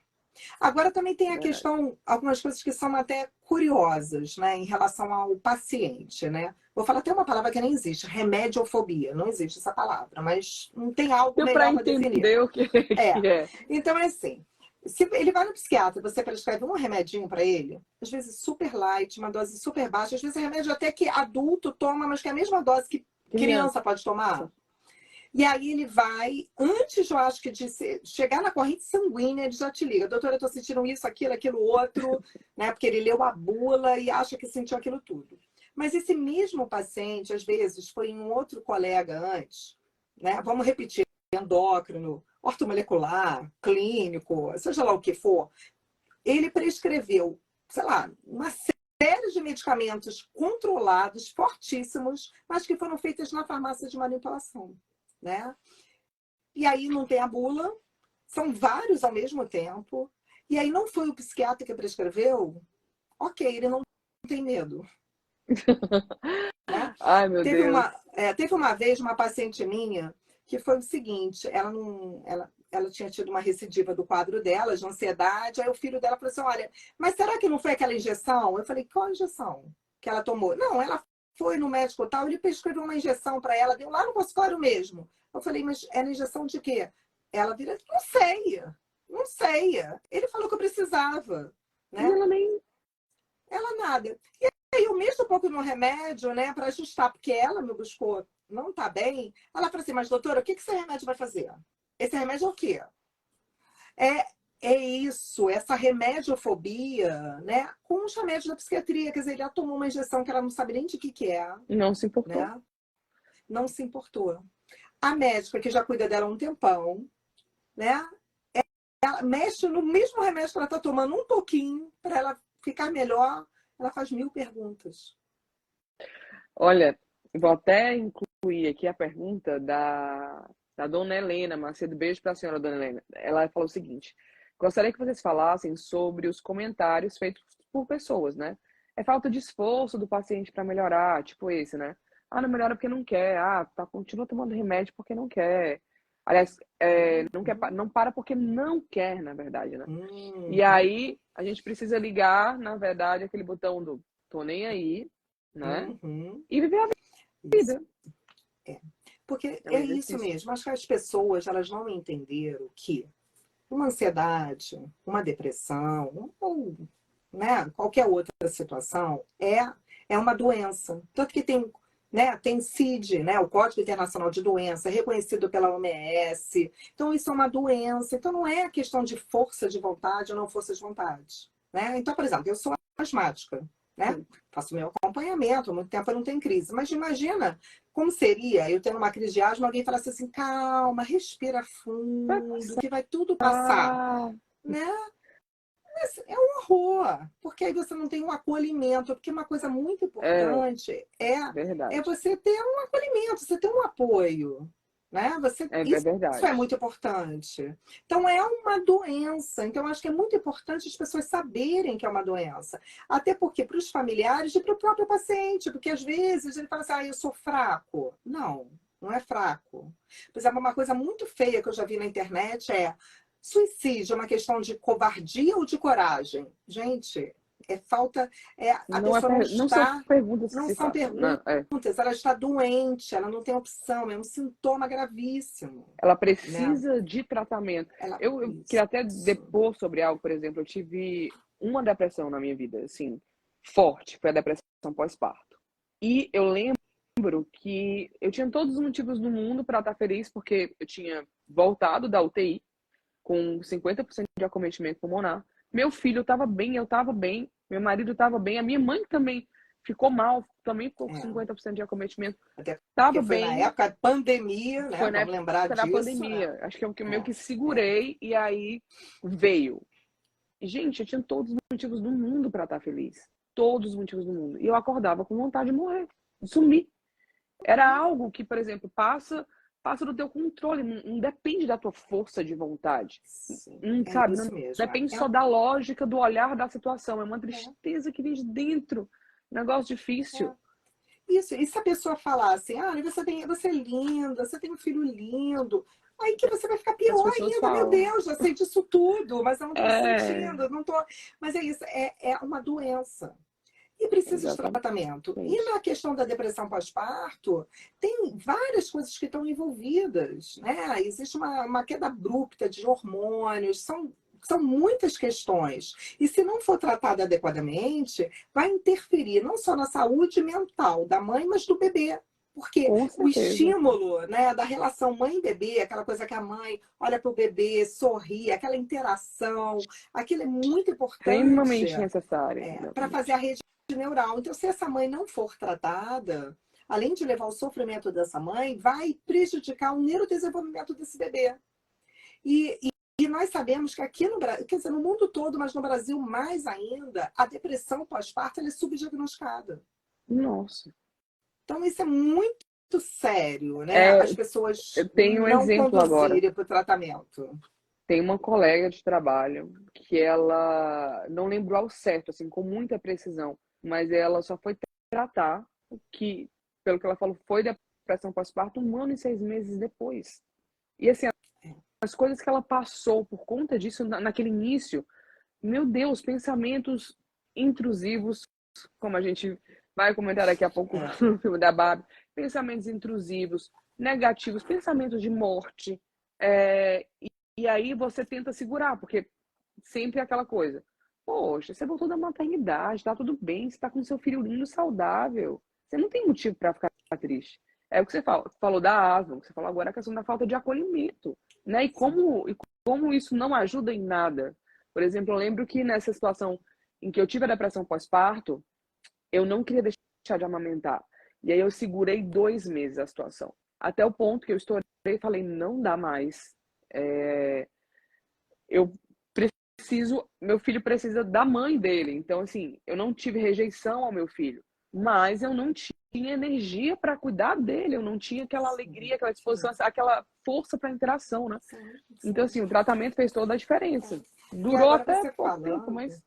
Agora também tem é a verdade. questão, algumas coisas que são até curiosas, né, em relação ao paciente, né? Vou falar até uma palavra que nem existe, remediofobia. Não existe essa palavra, mas não tem algo Deu para melhor para definir. entender o que, É. que é. Então é assim, se ele vai no psiquiatra, você prescreve um remedinho para ele, às vezes super light, uma dose super baixa, às vezes é remédio até que adulto toma, mas que é a mesma dose que Criança. criança pode tomar. E aí ele vai, antes, eu acho que de chegar na corrente sanguínea, ele já te liga. Doutora, eu tô sentindo isso, aquilo, outro, né? Porque ele leu a bula e acha que sentiu aquilo tudo. Mas esse mesmo paciente, às vezes, foi em um outro colega antes, né? Vamos repetir, endócrino, ortomolecular, clínico, seja lá o que for. Ele prescreveu, sei lá, uma série de medicamentos controlados, fortíssimos, mas que foram feitos na farmácia de manipulação, né? E aí não tem a bula, são vários ao mesmo tempo. E aí não foi o psiquiatra que prescreveu, ok, ele não tem medo, né? Ai, meu Deus. Teve uma vez uma paciente minha que foi o seguinte, ela tinha tido uma recidiva do quadro dela, de ansiedade, aí o filho dela falou assim, olha, mas será que não foi aquela injeção? Eu falei, qual injeção que ela tomou? Não, ela foi no médico tal, ele prescreveu uma injeção para ela, deu lá no consultório mesmo. Eu falei, mas era injeção de quê? Ela vira, não sei, não sei. Ele falou que eu precisava, E né? ela nem. Ela nada. E aí eu mexo um pouco no remédio, né, para ajustar, porque ela me buscou, não tá bem. Ela falou assim, mas doutora, o que esse remédio vai fazer? Esse remédio é o quê? É, é isso, essa remediofobia, né, com os remédios da psiquiatria. Quer dizer, ela tomou uma injeção que ela não sabe nem de que é, Não se importou. né? Não se importou. A médica, que já cuida dela há um tempão, né? Ela mexe no mesmo remédio que ela está tomando um pouquinho para ela ficar melhor. Ela faz 1000 perguntas. Olha, vou até incluir aqui a pergunta da dona Helena Macedo. Beijo para a senhora, dona Helena. Ela falou o seguinte: gostaria que vocês falassem sobre os comentários feitos por pessoas, né? É falta de esforço do paciente para melhorar, tipo esse, né? Ah, não melhora porque não quer. Ah, tá, continua tomando remédio porque não quer. Aliás, não quer, não para porque não quer, na verdade, né? E Uhum, aí a gente precisa ligar, na verdade, aquele botão do tô nem aí, né? uhum. E viver a Isso. vida. É. Porque É um é isso exercício. mesmo. Acho que as pessoas elas não entenderam que uma ansiedade, uma depressão, ou né, qualquer outra situação é uma doença. Tanto que tem, né, tem CID, né, o Código Internacional de Doença, reconhecido pela OMS. Então, isso é uma doença. Então, não é questão de força de vontade ou não força de vontade. Né? Então, por exemplo, eu sou asmática, né? Sim. Faço meu acompanhamento, há muito tempo eu não tenho crise. Mas imagina como seria eu tendo uma crise de asma, alguém falasse assim, calma, respira Vai fundo, passar. que vai tudo passar. Né? É um horror, porque aí você não tem um acolhimento, porque uma coisa muito É importante é verdade. você ter um acolhimento, você ter um apoio, né? É Isso é verdade. muito importante. Então, é uma doença. Então, acho que é muito importante as pessoas saberem que é uma doença. Até porque para os familiares e para o próprio paciente, porque às vezes ele fala assim, ah, eu sou fraco. Não, não é fraco. Por exemplo, uma coisa muito feia que eu já vi na internet é suicídio é uma questão de covardia ou de coragem? Gente, a Não, pessoa não não são está, perguntas que não se são façam. Não, perguntas, ela está doente, ela não tem opção, é um sintoma gravíssimo, ela né? precisa de tratamento. Ela, Eu queria até isso. depor sobre algo, por exemplo, eu tive uma depressão na minha vida, assim, forte, foi a depressão pós-parto. E eu lembro que eu tinha todos os motivos do mundo para estar feliz, porque eu tinha voltado da UTI com 50% de acometimento pulmonar. Meu filho estava bem, eu estava bem, meu marido estava bem, a minha mãe também ficou mal, também ficou com É. 50% de acometimento. Até Tava porque foi na bem, época da pandemia, né? foi na Vamos lembrar época da disso, né? pandemia. Acho que eu que meio É, que é. segurei e aí veio. E, gente, eu tinha todos os motivos do mundo para estar feliz. Todos os motivos do mundo. E eu acordava com vontade de morrer, de sumir. Era algo que, por exemplo, passa do teu controle, não depende da tua força de vontade. Sim, Não, é sabe, não isso mesmo. depende só da lógica do olhar da situação. É uma tristeza que vem de dentro. Negócio difícil. Isso. E se a pessoa falar assim, ah, você é linda, você tem um filho lindo, aí que você vai ficar As pior pessoas ainda, meu falam. Deus, já sei disso tudo, mas eu não estou É, sentindo, não tô. Mas é isso, é uma doença. E precisa de exatamente. tratamento. E na questão da depressão pós-parto, tem várias coisas que estão envolvidas, né? Existe uma queda abrupta de hormônios, são muitas questões. E se não for tratada adequadamente, vai interferir não só na saúde mental da mãe, mas do bebê. Porque Com o certeza. estímulo, né, da relação mãe-bebê, aquela coisa que a mãe olha para o bebê, sorri, aquela interação, aquilo é muito importante Extremamente necessária. para fazer a rede neural. Então, se essa mãe não for tratada, além de levar o sofrimento dessa mãe, vai prejudicar o neurodesenvolvimento desse bebê. E nós sabemos que aqui no Brasil, quer dizer, no mundo todo, mas no Brasil mais ainda, a depressão pós-parto é subdiagnosticada. Nossa. Então, isso é muito sério, né? É, As pessoas eu tenho um não exemplo agora. conduzirem para o tratamento. Tem uma colega de trabalho que ela, não lembro ao certo, assim, com muita precisão, mas ela só foi tratar o que, pelo que ela falou, foi depressão pós-parto 1 ano e 6 meses depois. E assim, as coisas que ela passou por conta disso naquele início, meu Deus, pensamentos intrusivos, como a gente vai comentar daqui a pouco no filme da Barbie, pensamentos intrusivos, negativos, pensamentos de morte, e aí você tenta segurar, porque sempre é aquela coisa. Poxa, você voltou da maternidade, tá tudo bem, você tá com seu filho lindo, saudável. Você não tem motivo para ficar triste. É o que você falou da asma, o que você falou agora, a questão da falta de acolhimento, né? E como isso não ajuda em nada. Por exemplo, eu lembro que nessa situação em que eu tive a depressão pós-parto, eu não queria deixar de amamentar. E aí eu segurei 2 meses a situação. Até o ponto que eu estourei e falei, não dá mais. Eu meu filho precisa da mãe dele. Então, assim, eu não tive rejeição ao meu filho, mas eu não tinha energia para cuidar dele, eu não tinha aquela alegria, aquela disposição, aquela força para interação, né? Sim, Então, sim. assim, o tratamento fez toda a diferença. E Durou agora até você pouco tempo, falando, mas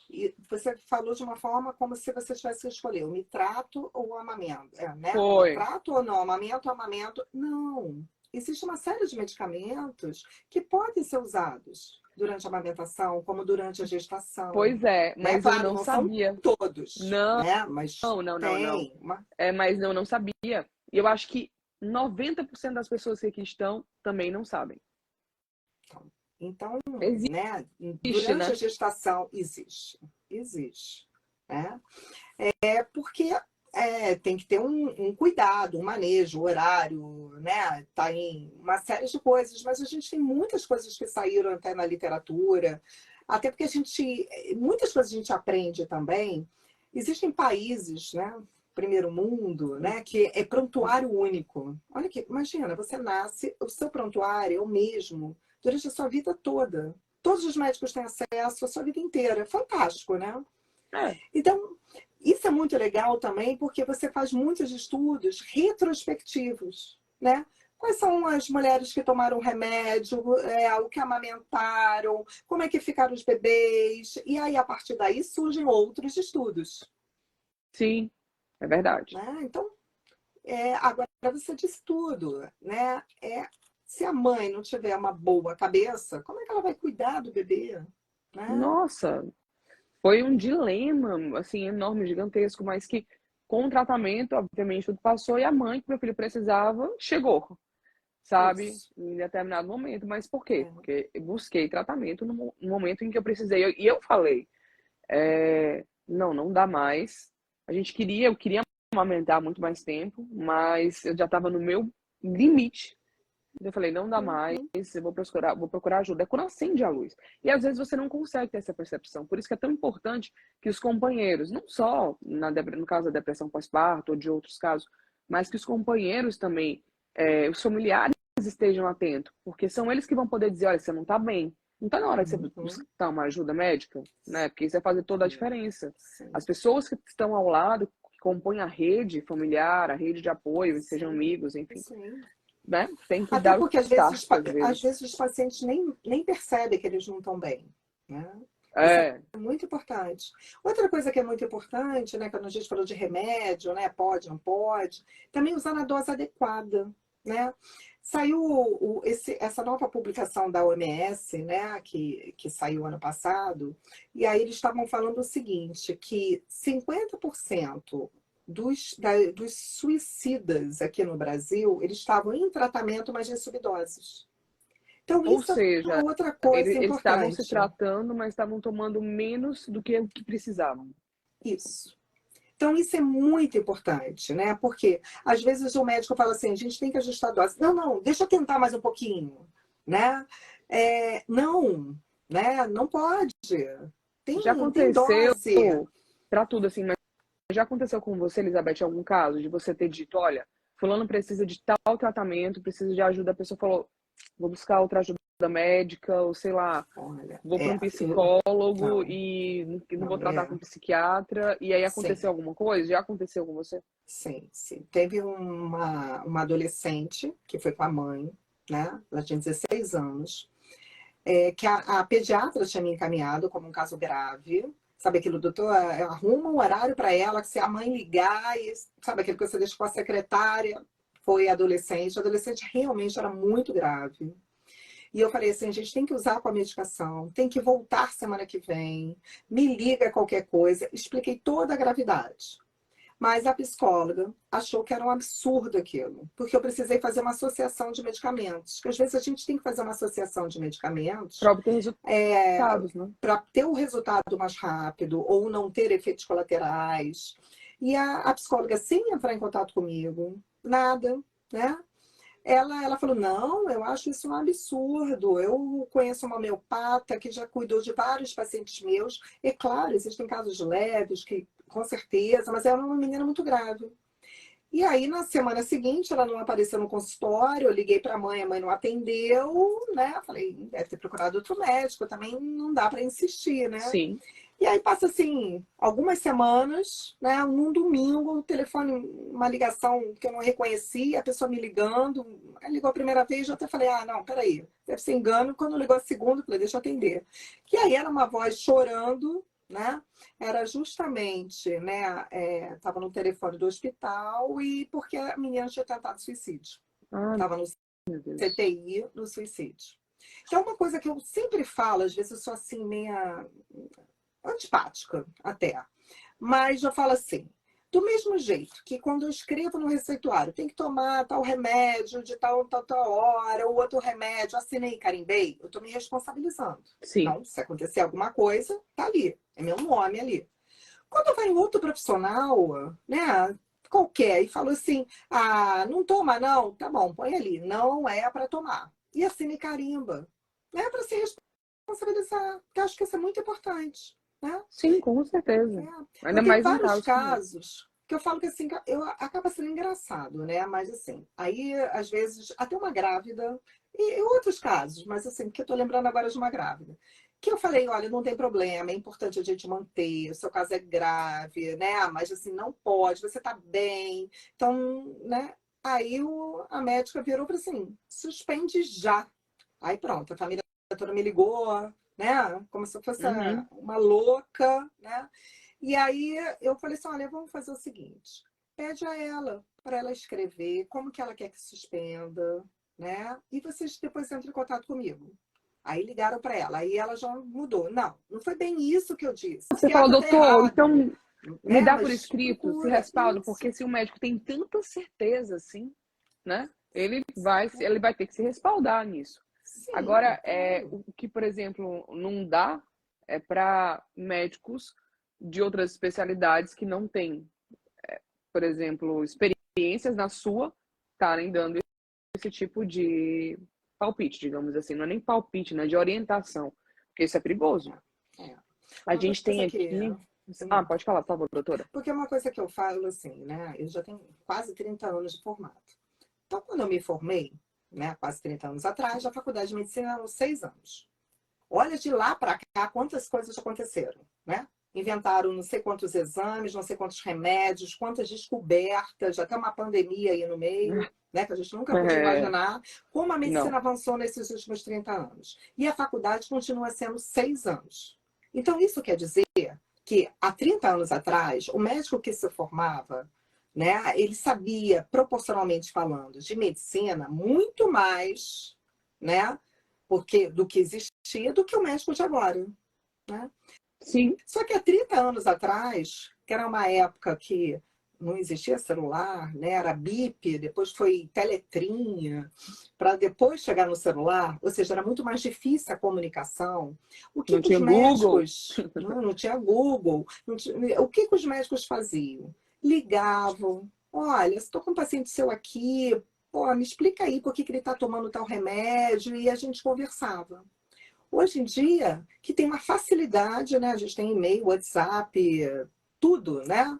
e você falou de uma forma como se você tivesse que escolher o nitrato ou o amamento, né? O foi. nitrato ou não, amamento ou amamento. Não. Existe uma série de medicamentos que podem ser usados durante a amamentação, como durante a gestação, Pois é, né? mas eu Claro, não não são sabia. todos, Não, né? Mas não. tem uma. Mas eu não sabia. E eu acho que 90% das pessoas que aqui estão também não sabem. Então, né? Existe, Durante a né? gestação existe, né? É porque tem que ter um cuidado, um manejo, horário, né? Tá em uma série de coisas, mas a gente tem muitas coisas que saíram até na literatura, até porque muitas coisas a gente aprende também. Existem países, né? Primeiro mundo, né? Que é prontuário único. Olha que, imagina, você nasce, o seu prontuário é o mesmo durante a sua vida toda. Todos os médicos têm acesso a sua vida inteira. Fantástico, né? É, Então, isso é muito legal também, porque você faz muitos estudos retrospectivos, né? Quais são as mulheres que tomaram remédio, o que amamentaram, como é que ficaram os bebês, e aí a partir daí surgem outros estudos, sim, é verdade. né? Então, agora você disse tudo, né? Se a mãe não tiver uma boa cabeça, como é que ela vai cuidar do bebê, né? Nossa, foi um dilema, assim, enorme, gigantesco, mas que com o tratamento, obviamente, tudo passou e a mãe que meu filho precisava chegou, sabe? Isso. Em determinado momento. Mas por quê? É. Porque eu busquei tratamento no momento em que eu precisei. E eu falei, não dá mais. Eu queria amamentar muito mais tempo, mas eu já estava no meu limite. Eu falei, não dá mais, eu vou procurar ajuda. É quando acende a luz. E às vezes você não consegue ter essa percepção. Por isso que é tão importante que os companheiros, não só no caso da depressão pós-parto ou de outros casos, mas que os companheiros também, os familiares estejam atentos. Porque são eles que vão poder dizer, olha, você não tá bem. Não tá na hora de você buscar uma ajuda médica, né? Porque isso vai fazer toda a diferença. Sim. As pessoas que estão ao lado, que compõem a rede familiar, a rede de apoio, sejam amigos, enfim. Sim. Né? Tem que Até dar porque o às vezes, start, às vezes os pacientes nem percebem que eles não estão bem. Né? Isso É, é muito importante. Outra coisa que é muito importante, né, quando a gente falou de remédio, né, pode, não pode, também usar na dose adequada. Né? Saiu essa nova publicação da OMS, né, que saiu ano passado, e aí eles estavam falando o seguinte, que 50% dos suicidas aqui no Brasil, eles estavam em tratamento, mas em subdoses. Então, ou isso é seja, uma outra coisa eles estavam se importante. tratando, mas estavam tomando menos do que o que precisavam. Isso. Então, isso é muito importante, né? Porque, às vezes, o médico fala assim, a gente tem que ajustar a dose. Não, não, deixa eu tentar mais um pouquinho, né? Não, né? Não pode. Já Tem aconteceu dose. para tudo assim, mas já aconteceu com você, Elizabeth, algum caso de você ter dito, olha, fulano precisa de tal tratamento, precisa de ajuda, a pessoa falou, vou buscar outra ajuda médica, ou sei lá, Olha, vou para um psicólogo e não vou não, tratar com um psiquiatra, e aí sim. aconteceu alguma coisa? Já aconteceu com você? Sim, sim. Teve uma adolescente que foi com a mãe, né? Ela tinha 16 anos, que a pediatra tinha me encaminhado como um caso grave. Sabe aquilo, doutor, arruma um horário para ela, que se a mãe ligar, e, sabe aquilo que você deixa com a secretária? Foi adolescente. A adolescente realmente era muito grave. E eu falei assim, a gente tem que usar com a medicação, tem que voltar semana que vem, me liga qualquer coisa. Expliquei toda a gravidade. Mas a psicóloga achou que era um absurdo aquilo, porque eu precisei fazer uma associação de medicamentos. Que às vezes a gente tem que fazer uma associação de medicamentos Para obter resultados, né? para ter o resultado mais rápido ou não ter efeitos colaterais. E a psicóloga, sem entrar em contato comigo, nada, né? Ela falou, não, eu acho isso um absurdo. Eu conheço uma homeopata que já cuidou de vários pacientes meus. E claro, existem casos leves, que com certeza, mas ela é uma menina muito grave. E aí, na semana seguinte, ela não apareceu no consultório, eu liguei para a mãe não atendeu, né? Falei, deve ter procurado outro médico, também não dá para insistir, né? Sim. E aí passa assim, algumas semanas, né? Num domingo, o telefone, uma ligação que eu não reconheci, a pessoa me ligando, ligou a primeira vez, eu até falei, ah, não, peraí, deve ser engano. Quando ligou a segunda, eu falei, deixa eu atender. E aí era uma voz chorando, né? Era justamente, né? Estava no telefone do hospital e porque a menina tinha tentado suicídio. Ah, Estava no meu Deus. CTI, no suicídio. Então, uma coisa que eu sempre falo, às vezes eu sou assim, meia antipática até. Mas eu falo assim, do mesmo jeito que quando eu escrevo no receituário, tem que tomar tal remédio de tal hora, ou outro remédio, assinei, carimbei, eu estou me responsabilizando. Sim. Não, se acontecer alguma coisa, tá ali, é meu nome ali. Quando vai um outro profissional, né, qualquer, e falou assim, ah, não toma não, tá bom, põe ali, não é para tomar. E assine carimba, né, para se responsabilizar, porque eu acho que isso é muito importante, né? Sim, com certeza. Eu Ainda tenho mais num vários caso como esse. casos que eu falo que assim, acaba sendo engraçado, né? Mas assim, aí às vezes, até uma grávida, e outros casos, mas assim, porque eu tô lembrando agora de uma grávida, que eu falei, olha, não tem problema, é importante a gente manter, o seu caso é grave, né? Mas assim, não pode, você tá bem. Então, né? Aí a médica virou para assim, suspende já. Aí pronto, a família toda me ligou, né? Como se eu fosse Uhum. uma louca, né? E aí eu falei assim, olha, vamos fazer o seguinte, pede a ela, para ela escrever como que ela quer que suspenda, né? E vocês depois entram em contato comigo. Aí ligaram para ela, aí ela já mudou. Não, não foi bem isso que eu disse. O Você fala, psiquiatra tá doutor, errado, então me né? dá por Mas escrito, se procura respaldo, porque isso. se o médico tem tanta certeza assim, né? Ele vai ter que se respaldar nisso. Sim, Agora, claro. o que, por exemplo, não dá é para médicos de outras especialidades que não têm, por exemplo, experiências na sua, estarem dando esse tipo de palpite, digamos assim. Não é nem palpite, né? De orientação. Porque isso é perigoso. É. A Uma gente tem coisa aqui... que... Ah, pode falar, por favor, doutora. Porque é uma coisa que eu falo assim, né? Eu já tenho quase 30 anos de formato. Então, quando eu me formei, né, quase 30 anos atrás, a faculdade de medicina eram 6 anos. Olha de lá para cá quantas coisas aconteceram, né? Inventaram não sei quantos exames, não sei quantos remédios, quantas descobertas, até uma pandemia aí no meio, né? Que a gente nunca podia É, imaginar como a medicina não. avançou nesses últimos 30 anos. E a faculdade continua sendo 6 anos. Então, isso quer dizer que há 30 anos atrás, o médico que se formava, né, ele sabia, proporcionalmente falando, de medicina muito mais, né, porque do que existia do que o médico de agora, né? Sim, Só que há 30 anos atrás, que era uma época que não existia celular, né? Era bip, depois foi teletrinha, para depois chegar no celular, ou seja, era muito mais difícil a comunicação. O que não que os tinha Google. médicos, não tinha Google, o que que os médicos faziam? Ligavam, olha, estou com um paciente seu aqui, pô, me explica aí por que que ele está tomando tal remédio, e a gente conversava. Hoje em dia, que tem uma facilidade, né? A gente tem e-mail, WhatsApp, tudo, né?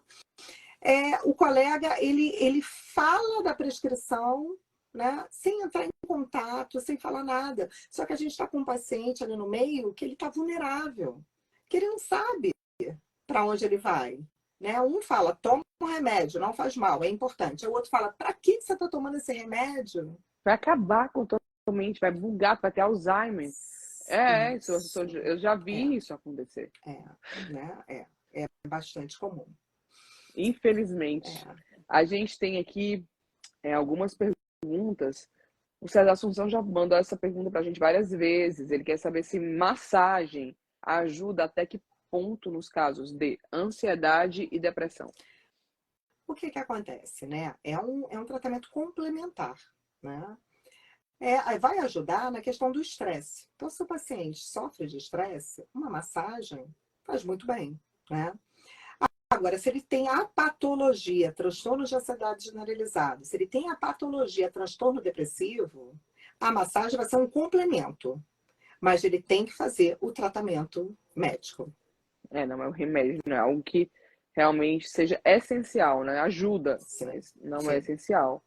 O colega, ele fala da prescrição, né? Sem entrar em contato, sem falar nada. Só que a gente está com um paciente ali no meio que ele está vulnerável, que ele não sabe para onde ele vai. Né? Um fala, toma um remédio, não faz mal, é importante. O outro fala, para que você está tomando esse remédio? Vai acabar com totalmente, vai bugar, vai ter Alzheimer. Isso, Isso. eu já É, vi isso acontecer. né? É bastante comum. Infelizmente. É. A gente tem aqui algumas perguntas. O César Assunção já mandou essa pergunta pra gente várias vezes. Ele quer saber se massagem ajuda até que ponto nos casos de ansiedade e depressão. O que que acontece, né? É um tratamento complementar, né? Vai ajudar na questão do estresse. Então, se o paciente sofre de estresse, uma massagem faz muito bem, né? Agora, se ele tem a patologia, transtorno de ansiedade generalizado, se ele tem a patologia, transtorno depressivo, a massagem vai ser um complemento, mas ele tem que fazer o tratamento médico. Não é um remédio, não é algo que realmente seja essencial, né? Ajuda, Sim, mas não é sim. essencial.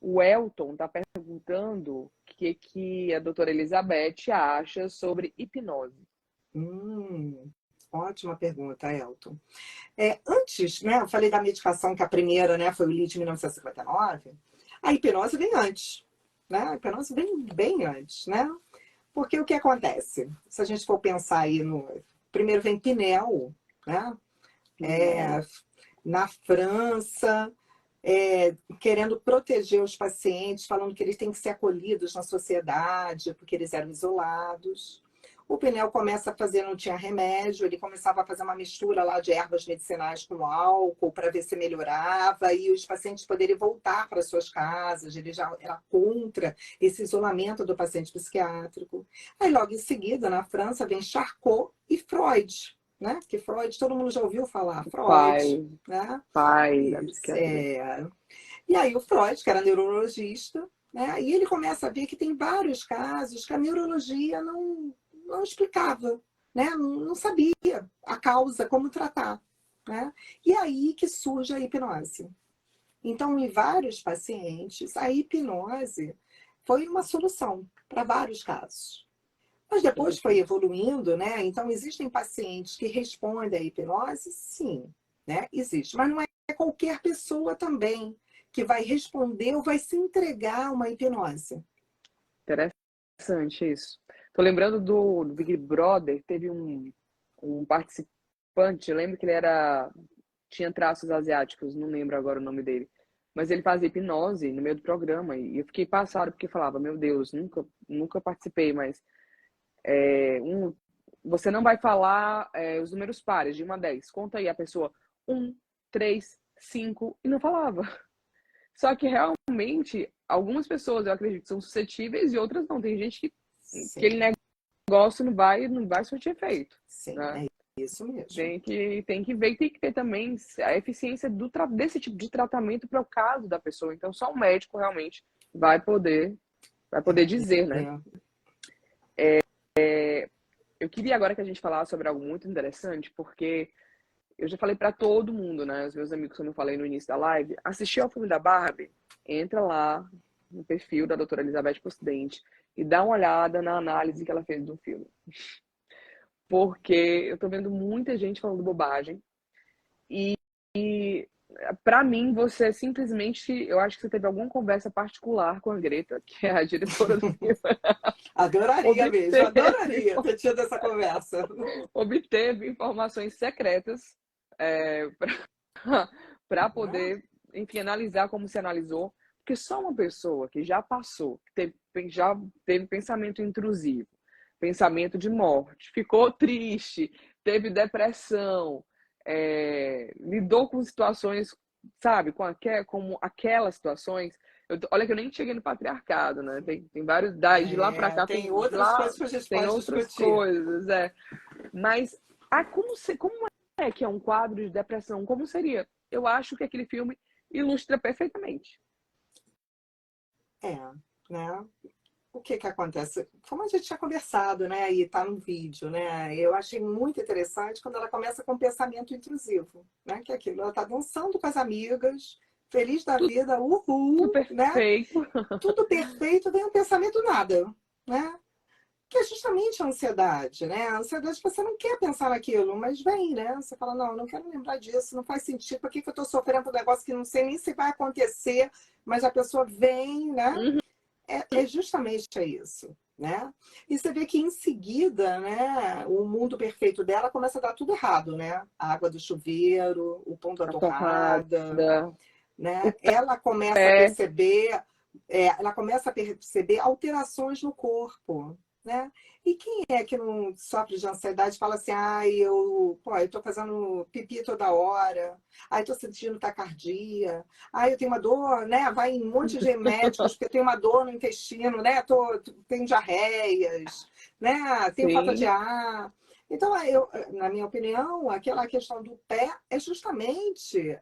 O Elton está perguntando o que a doutora Elizabeth acha sobre hipnose. Ótima pergunta, Elton. Antes, né, eu falei da medicação, que a primeira, né, foi o Lee de 1959. A hipnose vem antes, né? A hipnose vem bem antes, né? Porque o que acontece? Se a gente for pensar aí no... Primeiro vem Pinel, né? Na França, querendo proteger os pacientes, falando que eles têm que ser acolhidos na sociedade, porque eles eram isolados. O Pinel começa a fazer, não tinha remédio, ele começava a fazer uma mistura lá de ervas medicinais com álcool para ver se melhorava e os pacientes poderiam voltar para suas casas. Ele já era contra esse isolamento do paciente psiquiátrico. Aí, logo em seguida, na França, vem Charcot e Freud, né? Que Freud, todo mundo já ouviu falar, Freud, né? Pai da Isso, psiquiatria. E aí o Freud, que era neurologista, né? E ele começa a ver que tem vários casos que a neurologia não explicava, né? Não sabia a causa, como tratar, né? E aí que surge a hipnose. Então, em vários pacientes, a hipnose foi uma solução para vários casos. Mas depois foi Interessante. evoluindo, né? Então, existem pacientes que respondem à hipnose? Sim, né? Existe. Mas não é qualquer pessoa também que vai responder ou vai se entregar a uma hipnose. Interessante isso. Tô lembrando do Big Brother, teve um participante, eu lembro que tinha traços asiáticos, não lembro agora o nome dele, mas ele fazia hipnose no meio do programa e eu fiquei passado porque falava, meu Deus, nunca participei, mas você não vai falar os números pares, de 1 a 10. Conta aí a pessoa 1, 3, 5 e não falava. Só que realmente, algumas pessoas, eu acredito, são suscetíveis e outras não. Tem gente que Sim, aquele negócio não vai surtir efeito, sim, né? é Isso mesmo. Tem que ver e tem que ter também a eficiência desse tipo de tratamento para o caso da pessoa. Então, só o médico realmente vai poder dizer, né? Eu queria agora que a gente falasse sobre algo muito interessante, porque eu já falei para todo mundo, né? Os meus amigos, como eu falei no início da live, assistir ao filme da Barbie, entra lá no perfil da doutora Elizabeth Postdente e dá uma olhada na análise que ela fez do filme. Porque eu tô vendo muita gente falando bobagem e para mim, você simplesmente, eu acho que você teve alguma conversa particular com a Greta, que é a diretora do filme. Adoraria mesmo, adoraria ter tido essa conversa. Obteve informações secretas para poder, enfim, analisar como se analisou, porque só uma pessoa que já passou, que já teve pensamento intrusivo, pensamento de morte, ficou triste, teve depressão, lidou com situações, sabe, como aquelas situações. Olha que eu nem cheguei no patriarcado, né? Tem vários, de lá para cá Tem outras coisas que a gente tem pode outras discutir. coisas, Mas como é que é um quadro de depressão? Como seria? Eu acho que aquele filme ilustra perfeitamente. Né? O que acontece? Como a gente tinha conversado, né? E tá no vídeo, né? Eu achei muito interessante quando ela começa com um pensamento intrusivo, né? Que é aquilo, ela tá dançando com as amigas, feliz da vida, Tudo uhul, né? perfeito. Tudo perfeito, vem um pensamento nada, né? Que é justamente a ansiedade, né? A ansiedade você não quer pensar naquilo, mas vem, né? Você fala, não quero lembrar disso, não faz sentido, por que eu tô sofrendo um negócio que não sei nem se vai acontecer, mas a pessoa vem, né? Uhum. É justamente isso, né? E você vê que em seguida, né, o mundo perfeito dela começa a dar tudo errado, né? A água do chuveiro, o pão da A torrada, torrada, o né? pé. Ela começa a perceber alterações no corpo, né? E quem é que não sofre de ansiedade e fala assim, eu tô fazendo pipi toda hora, tô sentindo taquicardia, eu tenho uma dor, né? Vai em um monte de médicos porque eu tenho uma dor no intestino, né? Tenho diarreias, né? Tenho falta de Sim, ar. Então, na minha opinião, aquela questão do pé é justamente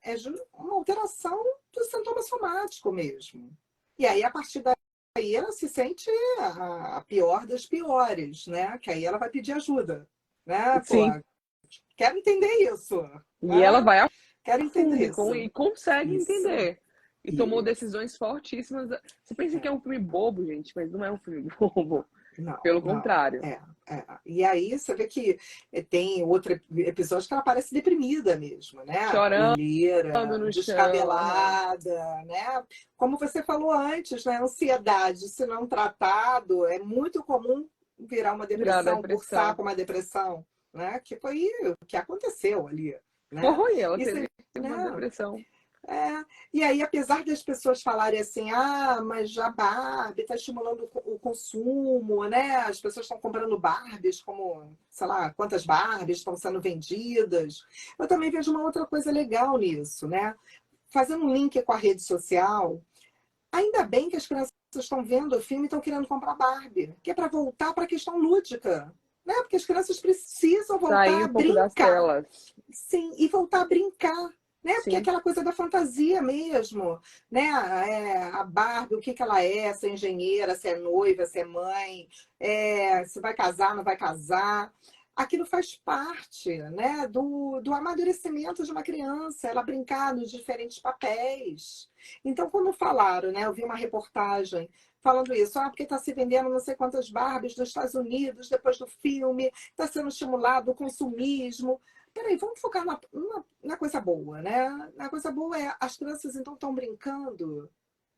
uma alteração do sintoma somático mesmo. E aí, a partir daí, ela se sente a pior das piores, né? Que aí ela vai pedir ajuda, né? Pô, sim. quero entender isso, E ela né? vai a Quero entender fundo isso. e consegue Isso. entender. E tomou E, decisões fortíssimas. Você pensa que é é, um filme bobo, gente, mas não é um filme bobo. não, Pelo não. contrário. E aí você vê que tem outro episódio que ela parece deprimida mesmo, né? Chorando Olheira, no chão. Aham. descabelada, né? Como você falou antes, né? Ansiedade, se não tratado, é muito comum virar uma Virar depressão, cursar depressão. com uma depressão, né? Que foi o que aconteceu ali, né? Foi, ela E teve você, uma né? depressão. E aí, apesar das pessoas falarem assim, mas a Barbie está estimulando o consumo, né? As pessoas estão comprando Barbies, como, sei lá, quantas Barbies estão sendo vendidas. Eu também vejo uma outra coisa legal nisso, né? Fazendo um link com a rede social, ainda bem que as crianças estão vendo o filme e estão querendo comprar Barbie, que é para voltar para a questão lúdica, né? Porque as crianças precisam voltar Sair a um pouco das brincar. telas. Sim, e voltar a brincar, né? Porque é Sim. aquela coisa da fantasia mesmo, né? A Barbie, o que que ela é, se é engenheira, se é noiva, se é mãe, se vai casar, não vai casar. Aquilo faz parte, né, do amadurecimento de uma criança, ela brincar nos diferentes papéis. Então, quando falaram, né, eu vi uma reportagem falando isso, porque está se vendendo não sei quantas Barbies nos Estados Unidos depois do filme, está sendo estimulado o consumismo. Peraí, vamos focar na coisa boa, né? Na coisa boa as crianças então estão brincando.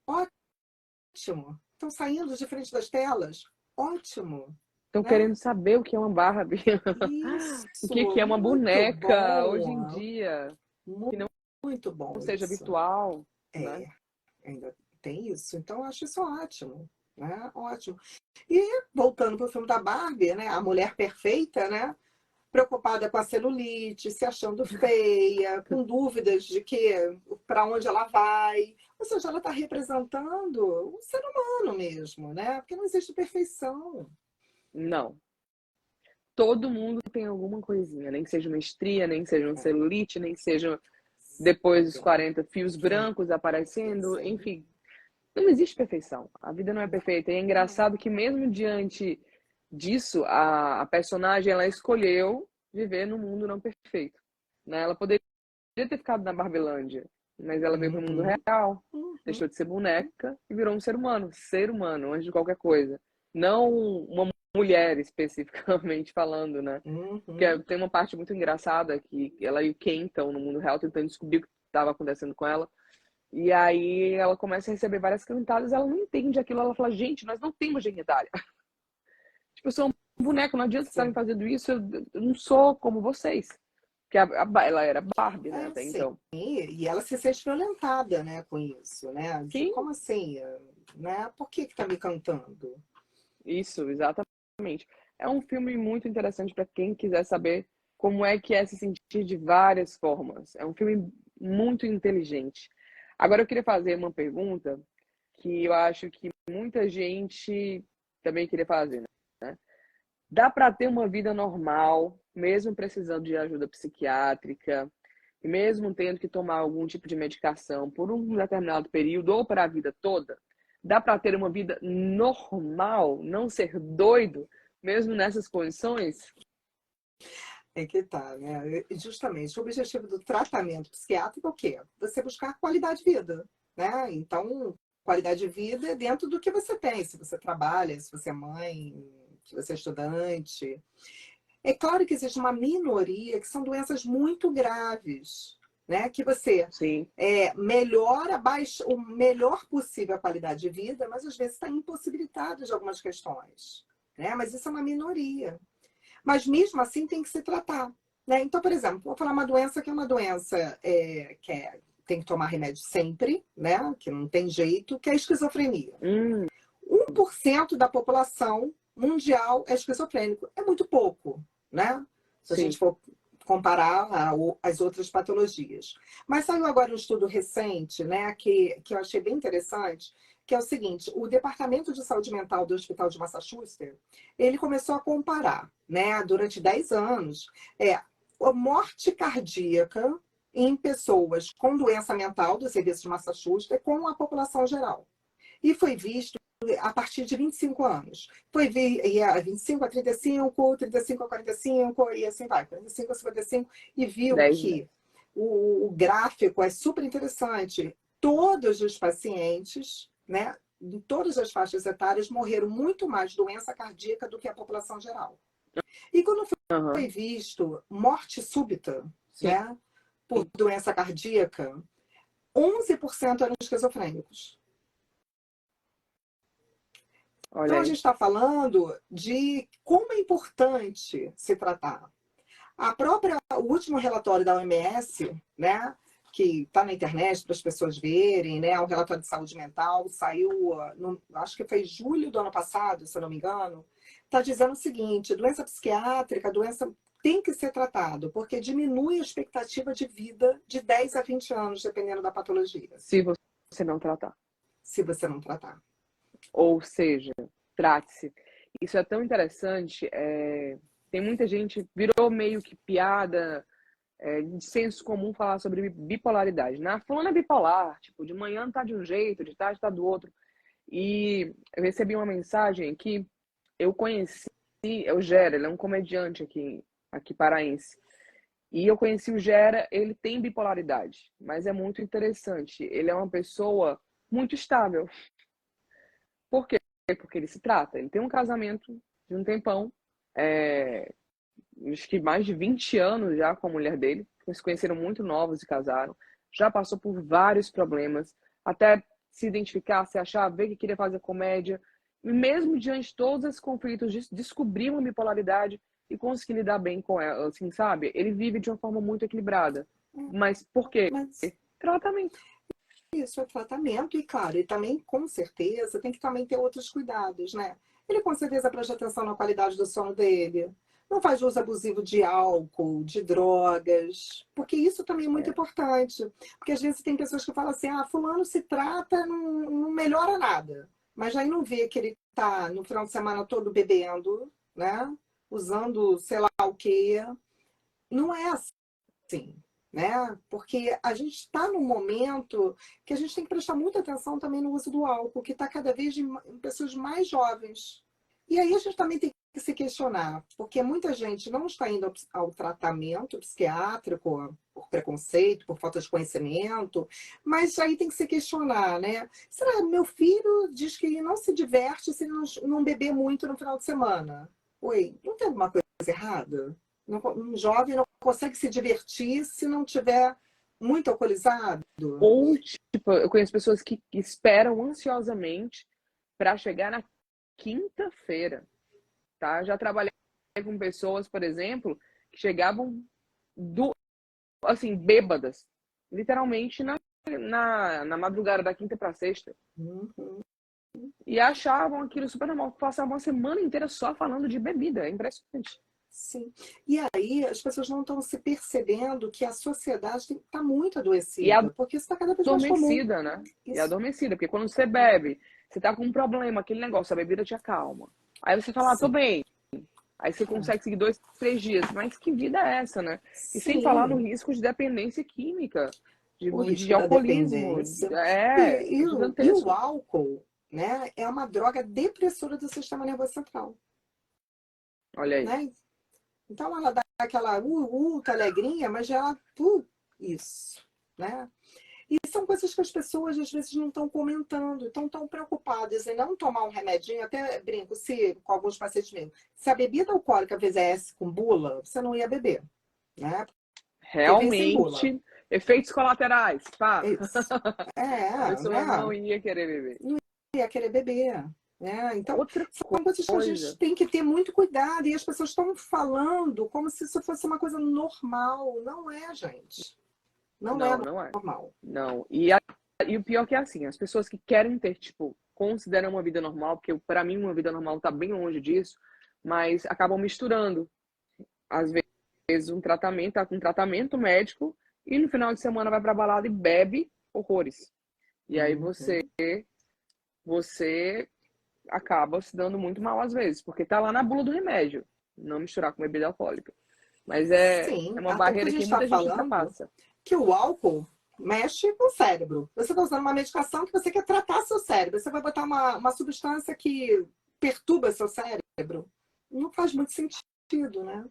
Ótimo. Estão saindo de frente das telas. Ótimo. Estão Né? querendo saber o que é uma Barbie. O Isso, que é uma muito boneca hoje em bom. dia, que não Muito bom seja isso. virtual, né? É, ainda tem isso. Então, eu acho isso ótimo. Né? Ótimo. E voltando para o filme da Barbie, né? A mulher perfeita, né? Preocupada com a celulite, se achando feia, com dúvidas de que para onde ela vai. Ou seja, ela está representando um ser humano mesmo, né? Porque não existe perfeição. Não. todo mundo tem alguma coisinha, nem que seja uma estria, nem que seja um celulite, nem que seja depois dos 40 fios brancos aparecendo, enfim. Não existe perfeição. A vida não é perfeita. E é engraçado que mesmo diante disso, a personagem, ela escolheu viver num mundo não perfeito, né? Ela poderia ter ficado na Barbilândia, mas ela veio para o mundo real, deixou de ser boneca e virou um ser humano, antes de qualquer coisa. Não uma mulher especificamente falando, né? Porque tem uma parte muito engraçada que ela e o Ken estão no mundo real tentando descobrir o que estava acontecendo com ela. E aí ela começa a receber várias cantadas, ela não entende aquilo, ela fala, gente, nós não temos genitália. Tipo, eu sou um boneco, não adianta vocês estarem fazendo isso, eu não sou como vocês. Porque ela era Barbie, né, até então. E ela se sente violentada, né, com isso, né? Sim. Como assim? Né? Por que tá me cantando? Isso, exatamente. É um filme muito interessante para quem quiser saber como é que é se sentir de várias formas. É um filme muito inteligente. Agora eu queria fazer uma pergunta que eu acho que muita gente também queria fazer, né? Dá para ter uma vida normal, mesmo precisando de ajuda psiquiátrica, e mesmo tendo que tomar algum tipo de medicação por um determinado período ou para a vida toda? Dá para ter uma vida normal, não ser doido, mesmo nessas condições? É que tá, né? Justamente, o objetivo do tratamento psiquiátrico é o quê? Você buscar qualidade de vida, né? Então, qualidade de vida é dentro do que você tem. Se você trabalha, se você é mãe, se você é estudante. É claro que existe uma minoria que são doenças muito graves, né? Que você Sim. melhora o melhor possível a qualidade de vida, mas às vezes está impossibilitado de algumas questões, né? Mas isso é uma minoria. Mas mesmo assim tem que se tratar, né? Então, por exemplo, vou falar uma doença que é uma doença tem que tomar remédio sempre, né? Que não tem jeito, que é a esquizofrenia. 1% da população mundial é esquizofrênico. É muito pouco, né? Se a gente for comparar as outras patologias. Mas saiu agora um estudo recente, né, que eu achei bem interessante, que é o seguinte: o Departamento de Saúde Mental do Hospital de Massachusetts, ele começou a comparar, né, durante 10 anos, a morte cardíaca em pessoas com doença mental do serviço de Massachusetts com a população geral. E foi visto a partir de 25 anos. Foi 25 a 35, 35 a 45, e assim vai, 45 a 55, e viu 10, que o gráfico é super interessante. Todos os pacientes, né, em todas as faixas etárias, morreram muito mais de doença cardíaca do que a população geral. E quando foi visto morte súbita, né, por doença cardíaca, 11% eram esquizofrênicos. Então, a gente está falando de como é importante se tratar. O último relatório da OMS, né, que está na internet para as pessoas verem, né, um relatório de saúde mental, saiu, acho que foi julho do ano passado, se eu não me engano, está dizendo o seguinte: doença psiquiátrica, doença tem que ser tratado, porque diminui a expectativa de vida de 10 a 20 anos, dependendo da patologia. Se você não tratar. Se você não tratar. Ou seja, trate-se. Isso é tão interessante. Tem muita gente, virou meio que piada, de senso comum falar sobre bipolaridade. Né? Fulano é bipolar, tipo, de manhã tá de um jeito, de tarde tá do outro. E eu recebi uma mensagem que eu conheci o Gera, ele é um comediante aqui paraense. E eu conheci o Gera, ele tem bipolaridade, mas é muito interessante. Ele é uma pessoa muito estável. Por quê? Porque ele se trata. Ele tem um casamento de um tempão, acho que mais de 20 anos já com a mulher dele. Eles se conheceram muito novos e casaram. Já passou por vários problemas, até se identificar, se achar, ver que queria fazer comédia. E mesmo diante de todos esses conflitos, descobrir uma bipolaridade e conseguir lidar bem com ela, assim, sabe? Ele vive de uma forma muito equilibrada. Mas por quê? Tratamento. Isso é tratamento, e claro, e também, com certeza, tem que também ter outros cuidados, né? Ele com certeza presta atenção na qualidade do sono dele, não faz uso abusivo de álcool, de drogas, porque isso também é muito importante. Porque às vezes tem pessoas que falam assim: fulano se trata, não melhora nada. Mas aí não vê que ele tá no final de semana todo bebendo, né? usando sei lá o quê. Não é assim, né? Porque a gente está num momento que a gente tem que prestar muita atenção também no uso do álcool, que está cada vez em pessoas mais jovens. E aí a gente também tem que se questionar, porque muita gente não está indo ao tratamento psiquiátrico por preconceito, por falta de conhecimento, mas aí tem que se questionar, né? Será que meu filho diz que não se diverte se não beber muito no final de semana? Oi, não tem alguma coisa errada? Um jovem não consegue se divertir se não tiver muito alcoolizado? Ou, tipo, eu conheço pessoas que esperam ansiosamente para chegar na quinta-feira, tá? Já trabalhei com pessoas, por exemplo, que chegavam assim, bêbadas, literalmente na madrugada da quinta para sexta. Uhum. E achavam aquilo super normal, passavam uma semana inteira só falando de bebida. É impressionante. Sim. E aí as pessoas não estão se percebendo que a sociedade está muito E adoecida, porque isso está cada vez mais comum. adormecida, né? E Isso. adormecida, porque quando você bebe, você tá com um problema, aquele negócio, a bebida te acalma. Aí você fala, tô Sim. bem. Aí você consegue seguir 2, 3 dias. Mas que vida é essa, né? E sem falar no Sim. risco de dependência química, O de risco da alcoolismo. dependência. É E o gigantesco. álcool, né, é uma droga depressora do sistema nervoso central. Olha aí. Né? Então ela dá aquela tá alegrinha, mas ela isso, né? E são coisas que as pessoas às vezes não estão comentando, estão tão preocupadas em não tomar um remedinho, até brinco, se com alguns pacientes mesmo, se a bebida alcoólica fizesse com bula, você não ia beber, né? Porque vem sem bula. Realmente, efeitos colaterais, pá. É isso. A pessoa não Né? ia querer beber. Não ia querer beber. Né? Então, Outra são coisas que a gente coisa. tem que ter muito cuidado. E as pessoas estão falando como se isso fosse uma coisa normal. Não é, gente. Não é Não, não é. normal. Não. E o pior que é assim, as pessoas que querem ter, tipo, consideram uma vida normal, porque para mim uma vida normal tá bem longe disso, mas acabam misturando. Às vezes um tratamento, tá com um tratamento médico, e no final de semana vai pra balada e bebe horrores. E aí Uhum. você acaba se dando muito mal às vezes, porque tá lá na bula do remédio, não misturar com bebida alcoólica. Mas é Sim, uma até porque a barreira gente que está muita gente falando ultrapassa. que o álcool mexe com o cérebro. Você está usando uma medicação que você quer tratar seu cérebro. Você vai botar uma substância que perturba seu cérebro. Não faz muito sentido, né?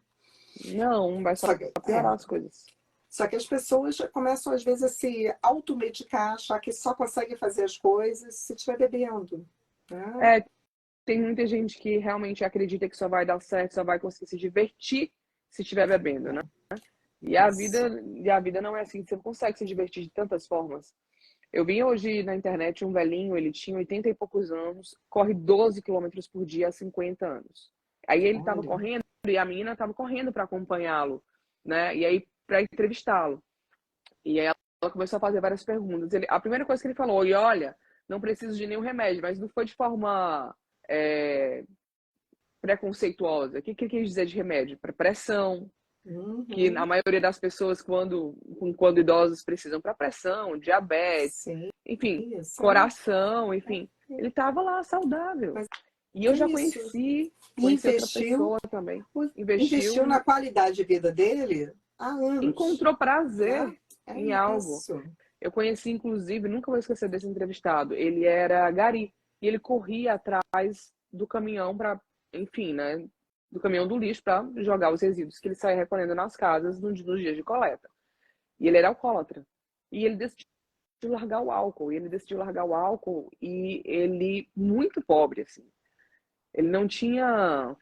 Não, vai só Só que, piorar as coisas. só que as pessoas começam, às vezes, a se automedicar, achar que só conseguem fazer as coisas se estiver bebendo. Né? É, tem muita gente que realmente acredita que só vai dar certo, só vai conseguir se divertir se estiver bebendo, né? Isso. E a vida não é assim, você não consegue se divertir de tantas formas. Eu vi hoje na internet um velhinho, ele tinha 80 e poucos anos, corre 12 quilômetros por dia há 50 anos. Aí ele estava Olha. correndo e a menina estava correndo para acompanhá-lo, né? E aí para entrevistá-lo. E aí ela começou a fazer várias perguntas. A primeira coisa que ele falou, e olha, não preciso de nenhum remédio, mas não foi de forma preconceituosa. O que ele quis dizer de remédio? Para pressão, que a Uhum. maioria das pessoas, quando idosos, precisam para pressão, diabetes, Sim, enfim, isso. coração, enfim. Ele estava lá saudável. Mas E eu é já isso. conheci outra Investiu, pessoa também. investiu Investiu, na qualidade de vida dele há anos. encontrou Né? prazer É em algo. isso. Eu conheci, inclusive, nunca vou esquecer desse entrevistado. Ele era gari e ele corria atrás do caminhão para, enfim, né, do caminhão do lixo para jogar os resíduos que ele saía recolhendo nas casas nos dias de coleta. E ele era alcoólatra. E ele decidiu largar o álcool. E ele decidiu largar o álcool e ele muito pobre assim. Ele não tinha.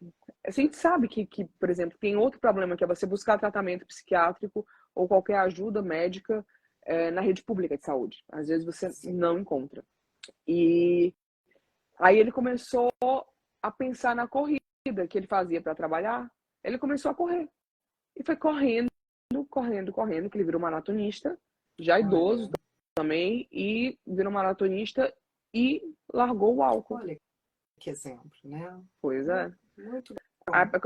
A gente sabe por exemplo, tem outro problema que é você buscar tratamento psiquiátrico ou qualquer ajuda médica na rede pública de saúde. Às vezes você Sim. não encontra. E aí ele começou a pensar na corrida que ele fazia para trabalhar. Ele começou a correr. E foi correndo, correndo, correndo, que ele virou maratonista, já idoso Olha, também, e virou maratonista e largou o álcool. olha que exemplo, né? Pois é. Muito bom. Por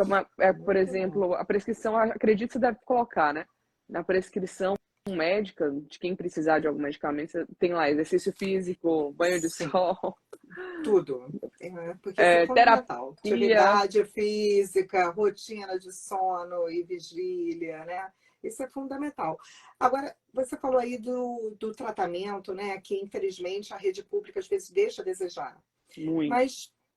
Muito bom. exemplo, a prescrição, acredito que você deve colocar, né? Na prescrição médica, de quem precisar de algum medicamento, tem lá exercício físico, banho de Sim. sol. Tudo. Porque isso é fundamental. Terapia. Atividade física, rotina de sono e vigília, né? Isso é fundamental. Agora, você falou aí do tratamento, né? Que infelizmente a rede pública às vezes deixa a desejar. Muito.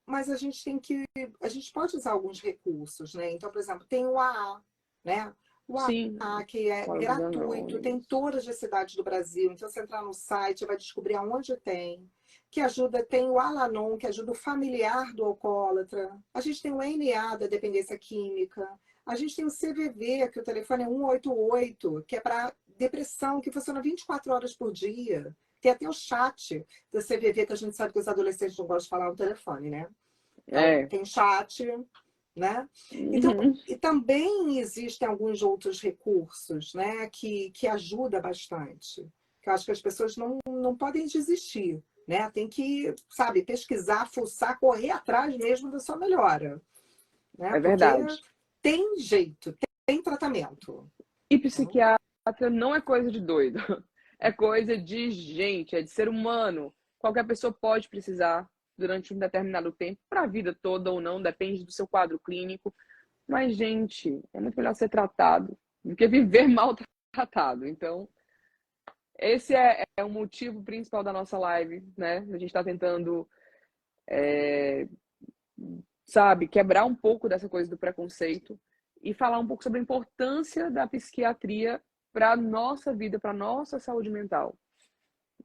Mas a gente pode usar alguns recursos, né? Então, por exemplo, tem o AA, né? O Sim. AA, que é Colegas gratuito, tem em anônimos. todas as cidades do Brasil. Então, você entrar no site, vai descobrir aonde tem. Que ajuda, tem o Alanon, que ajuda o familiar do alcoólatra. A gente tem o NA, da dependência química. A gente tem o CVV, que o telefone é 188, que é para depressão, que funciona 24 horas por dia. Tem até o chat do CVV, que a gente sabe que os adolescentes não gostam de falar no telefone, né? Então, É. tem chat, né? Então, Uhum. e também existem alguns outros recursos, né, que ajuda bastante. Que eu acho que as pessoas não podem desistir, né? Tem que, sabe, pesquisar, fuçar, correr atrás mesmo da sua melhora, né? É Porque verdade. tem jeito, tem tratamento. E Então, psiquiatra não é coisa de doido. É coisa de gente, é de ser humano. Qualquer pessoa pode precisar durante um determinado tempo, para a vida toda ou não, depende do seu quadro clínico. Mas, gente, é muito melhor ser tratado do que viver mal tratado. Então, esse é o motivo principal da nossa live, né? A gente está tentando, sabe, quebrar um pouco dessa coisa do preconceito e falar um pouco sobre a importância da psiquiatria para a nossa vida, para a nossa saúde mental,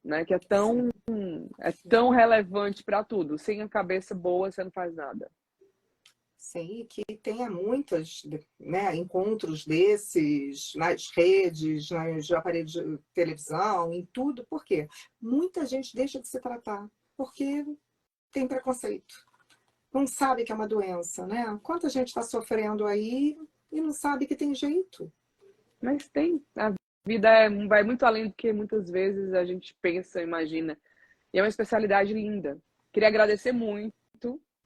né? Que sim. é tão relevante para tudo. Sem a cabeça boa, você não faz nada. Sim, que tenha muitos, né, encontros desses nas redes, nos aparelhos de televisão, em tudo. Por quê? Muita gente deixa de se tratar porque tem preconceito. Não sabe que é uma doença, né? Quanta gente está sofrendo aí e não sabe que tem jeito. Mas tem. A vida vai muito além do que muitas vezes a gente pensa, imagina. E é uma especialidade linda. Queria agradecer muito,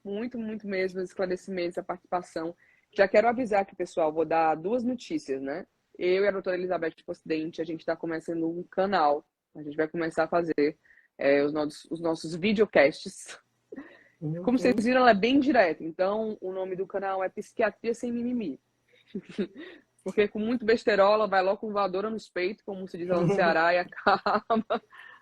muito, muito mesmo os esclarecimentos, a participação. Já quero avisar aqui, pessoal, vou dar duas notícias, né? Eu e a doutora Elizabeth Postdente, a gente está começando um canal. A gente vai começar a fazer os nossos videocasts. Como vocês Uhum. viram, ela é bem direta. Então, o nome do canal é Psiquiatria Sem Mimimi. Porque com muito besterola, vai logo com voadora nos peitos, como se diz lá no Ceará, e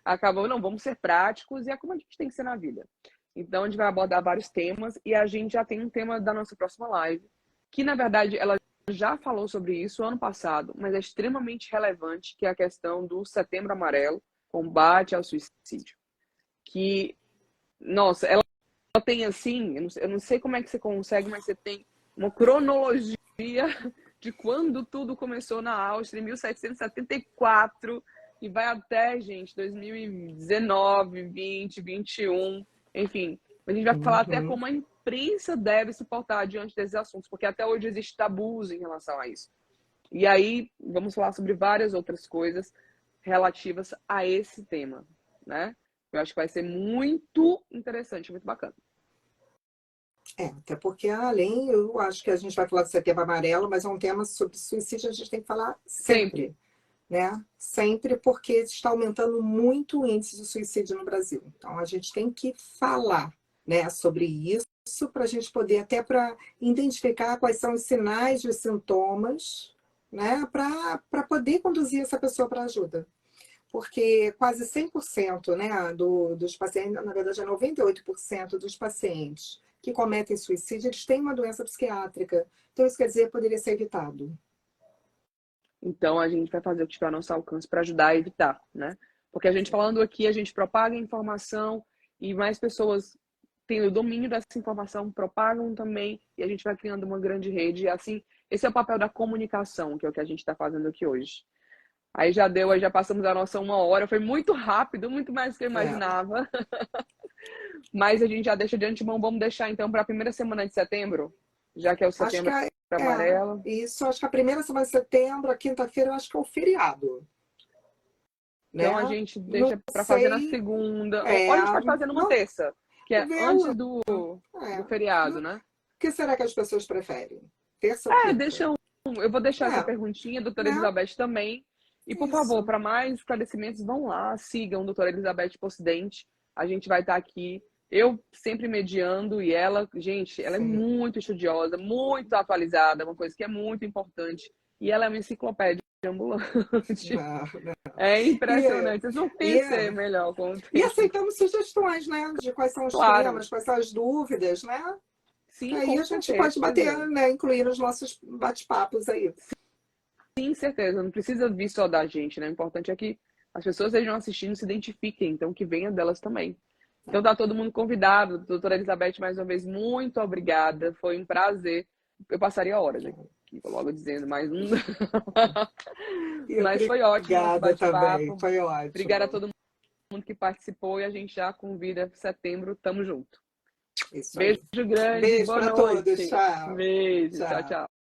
acaba, não, vamos ser práticos, e é como a gente tem que ser na vida. Então, a gente vai abordar vários temas, e a gente já tem um tema da nossa próxima live, que, na verdade, ela já falou sobre isso ano passado, mas é extremamente relevante, que é a questão do Setembro Amarelo, combate ao suicídio. Que, nossa, ela tem assim, eu não sei como é que você consegue, mas você tem uma cronologia de quando tudo começou na Áustria, em 1774, e vai até, gente, 2019, 20, 21, enfim. A gente vai falar até Uhum. como a imprensa deve se portar diante desses assuntos, porque até hoje existe tabus em relação a isso. E aí, vamos falar sobre várias outras coisas relativas a esse tema, né? Eu acho que vai ser muito interessante, muito bacana. Até porque além, eu acho que a gente vai falar do Setembro Amarelo, mas é um tema sobre suicídio, a gente tem que falar Sempre. sempre, né? Sempre, porque está aumentando muito o índice de suicídio no Brasil. Então, a gente tem que falar, né, sobre isso para a gente poder, até para identificar quais são os sinais e os sintomas, né, para poder conduzir essa pessoa para ajuda. Porque quase 100%, né, dos pacientes, na verdade é 98% dos pacientes que cometem suicídio, eles têm uma doença psiquiátrica. Então, isso quer dizer, poderia ser evitado. Então, a gente vai fazer o que tiver ao nosso alcance para ajudar a evitar, né? Porque a gente falando aqui, a gente propaga a informação e mais pessoas tendo o domínio dessa informação, propagam também, e a gente vai criando uma grande rede. E assim, esse é o papel da comunicação, que é o que a gente está fazendo aqui hoje. Aí já deu, aí já passamos a nossa 1 hora, foi muito rápido, muito mais do que eu É. imaginava. Mas a gente já deixa de antemão, vamos deixar então para a primeira semana de setembro, já que é o Acho que setembro amarelo. isso, acho que a primeira semana de setembro, a quinta-feira, eu acho que é o feriado, Então a né? gente Não deixa para fazer na sei, segunda, ou a gente pode fazer numa não, terça, que é vê antes do feriado, o né? que será que as pessoas preferem? Terça ou quinta? Deixa eu vou deixar essa É, perguntinha, doutora né? Elizabeth também. E por favor, Isso. para mais esclarecimentos, vão lá, sigam a doutora Elizabeth Possidente. A gente vai estar aqui Eu sempre mediando e ela, gente, ela é Sim. muito estudiosa, muito atualizada, uma coisa que é muito importante. E ela é uma enciclopédia ambulante. Não, não. É E, impressionante. Vocês não e, pensam ser melhor com o e tempo. aceitamos sugestões, né? De quais são os Claro. temas, quais são as dúvidas, né? Sim, Aí com a gente pode bater, certeza. né? Incluir nos nossos bate-papos aí. Sim, certeza. Não precisa vir só da gente, né? O importante é que as pessoas estejam assistindo, se identifiquem, então que venha delas também. Então tá todo mundo convidado. Doutora Elizabeth, mais uma vez, muito obrigada. Foi um prazer. Eu passaria horas aqui, logo dizendo, mas um. E Mas foi ótimo o nosso obrigada também, bate-papo. foi Obrigada a ótimo. todo mundo que participou e a gente já convida setembro. Tamo junto. Isso Beijo aí. grande, Beijo boa para todos. noite. Tchau. Beijo, tchau, Tchau. tchau.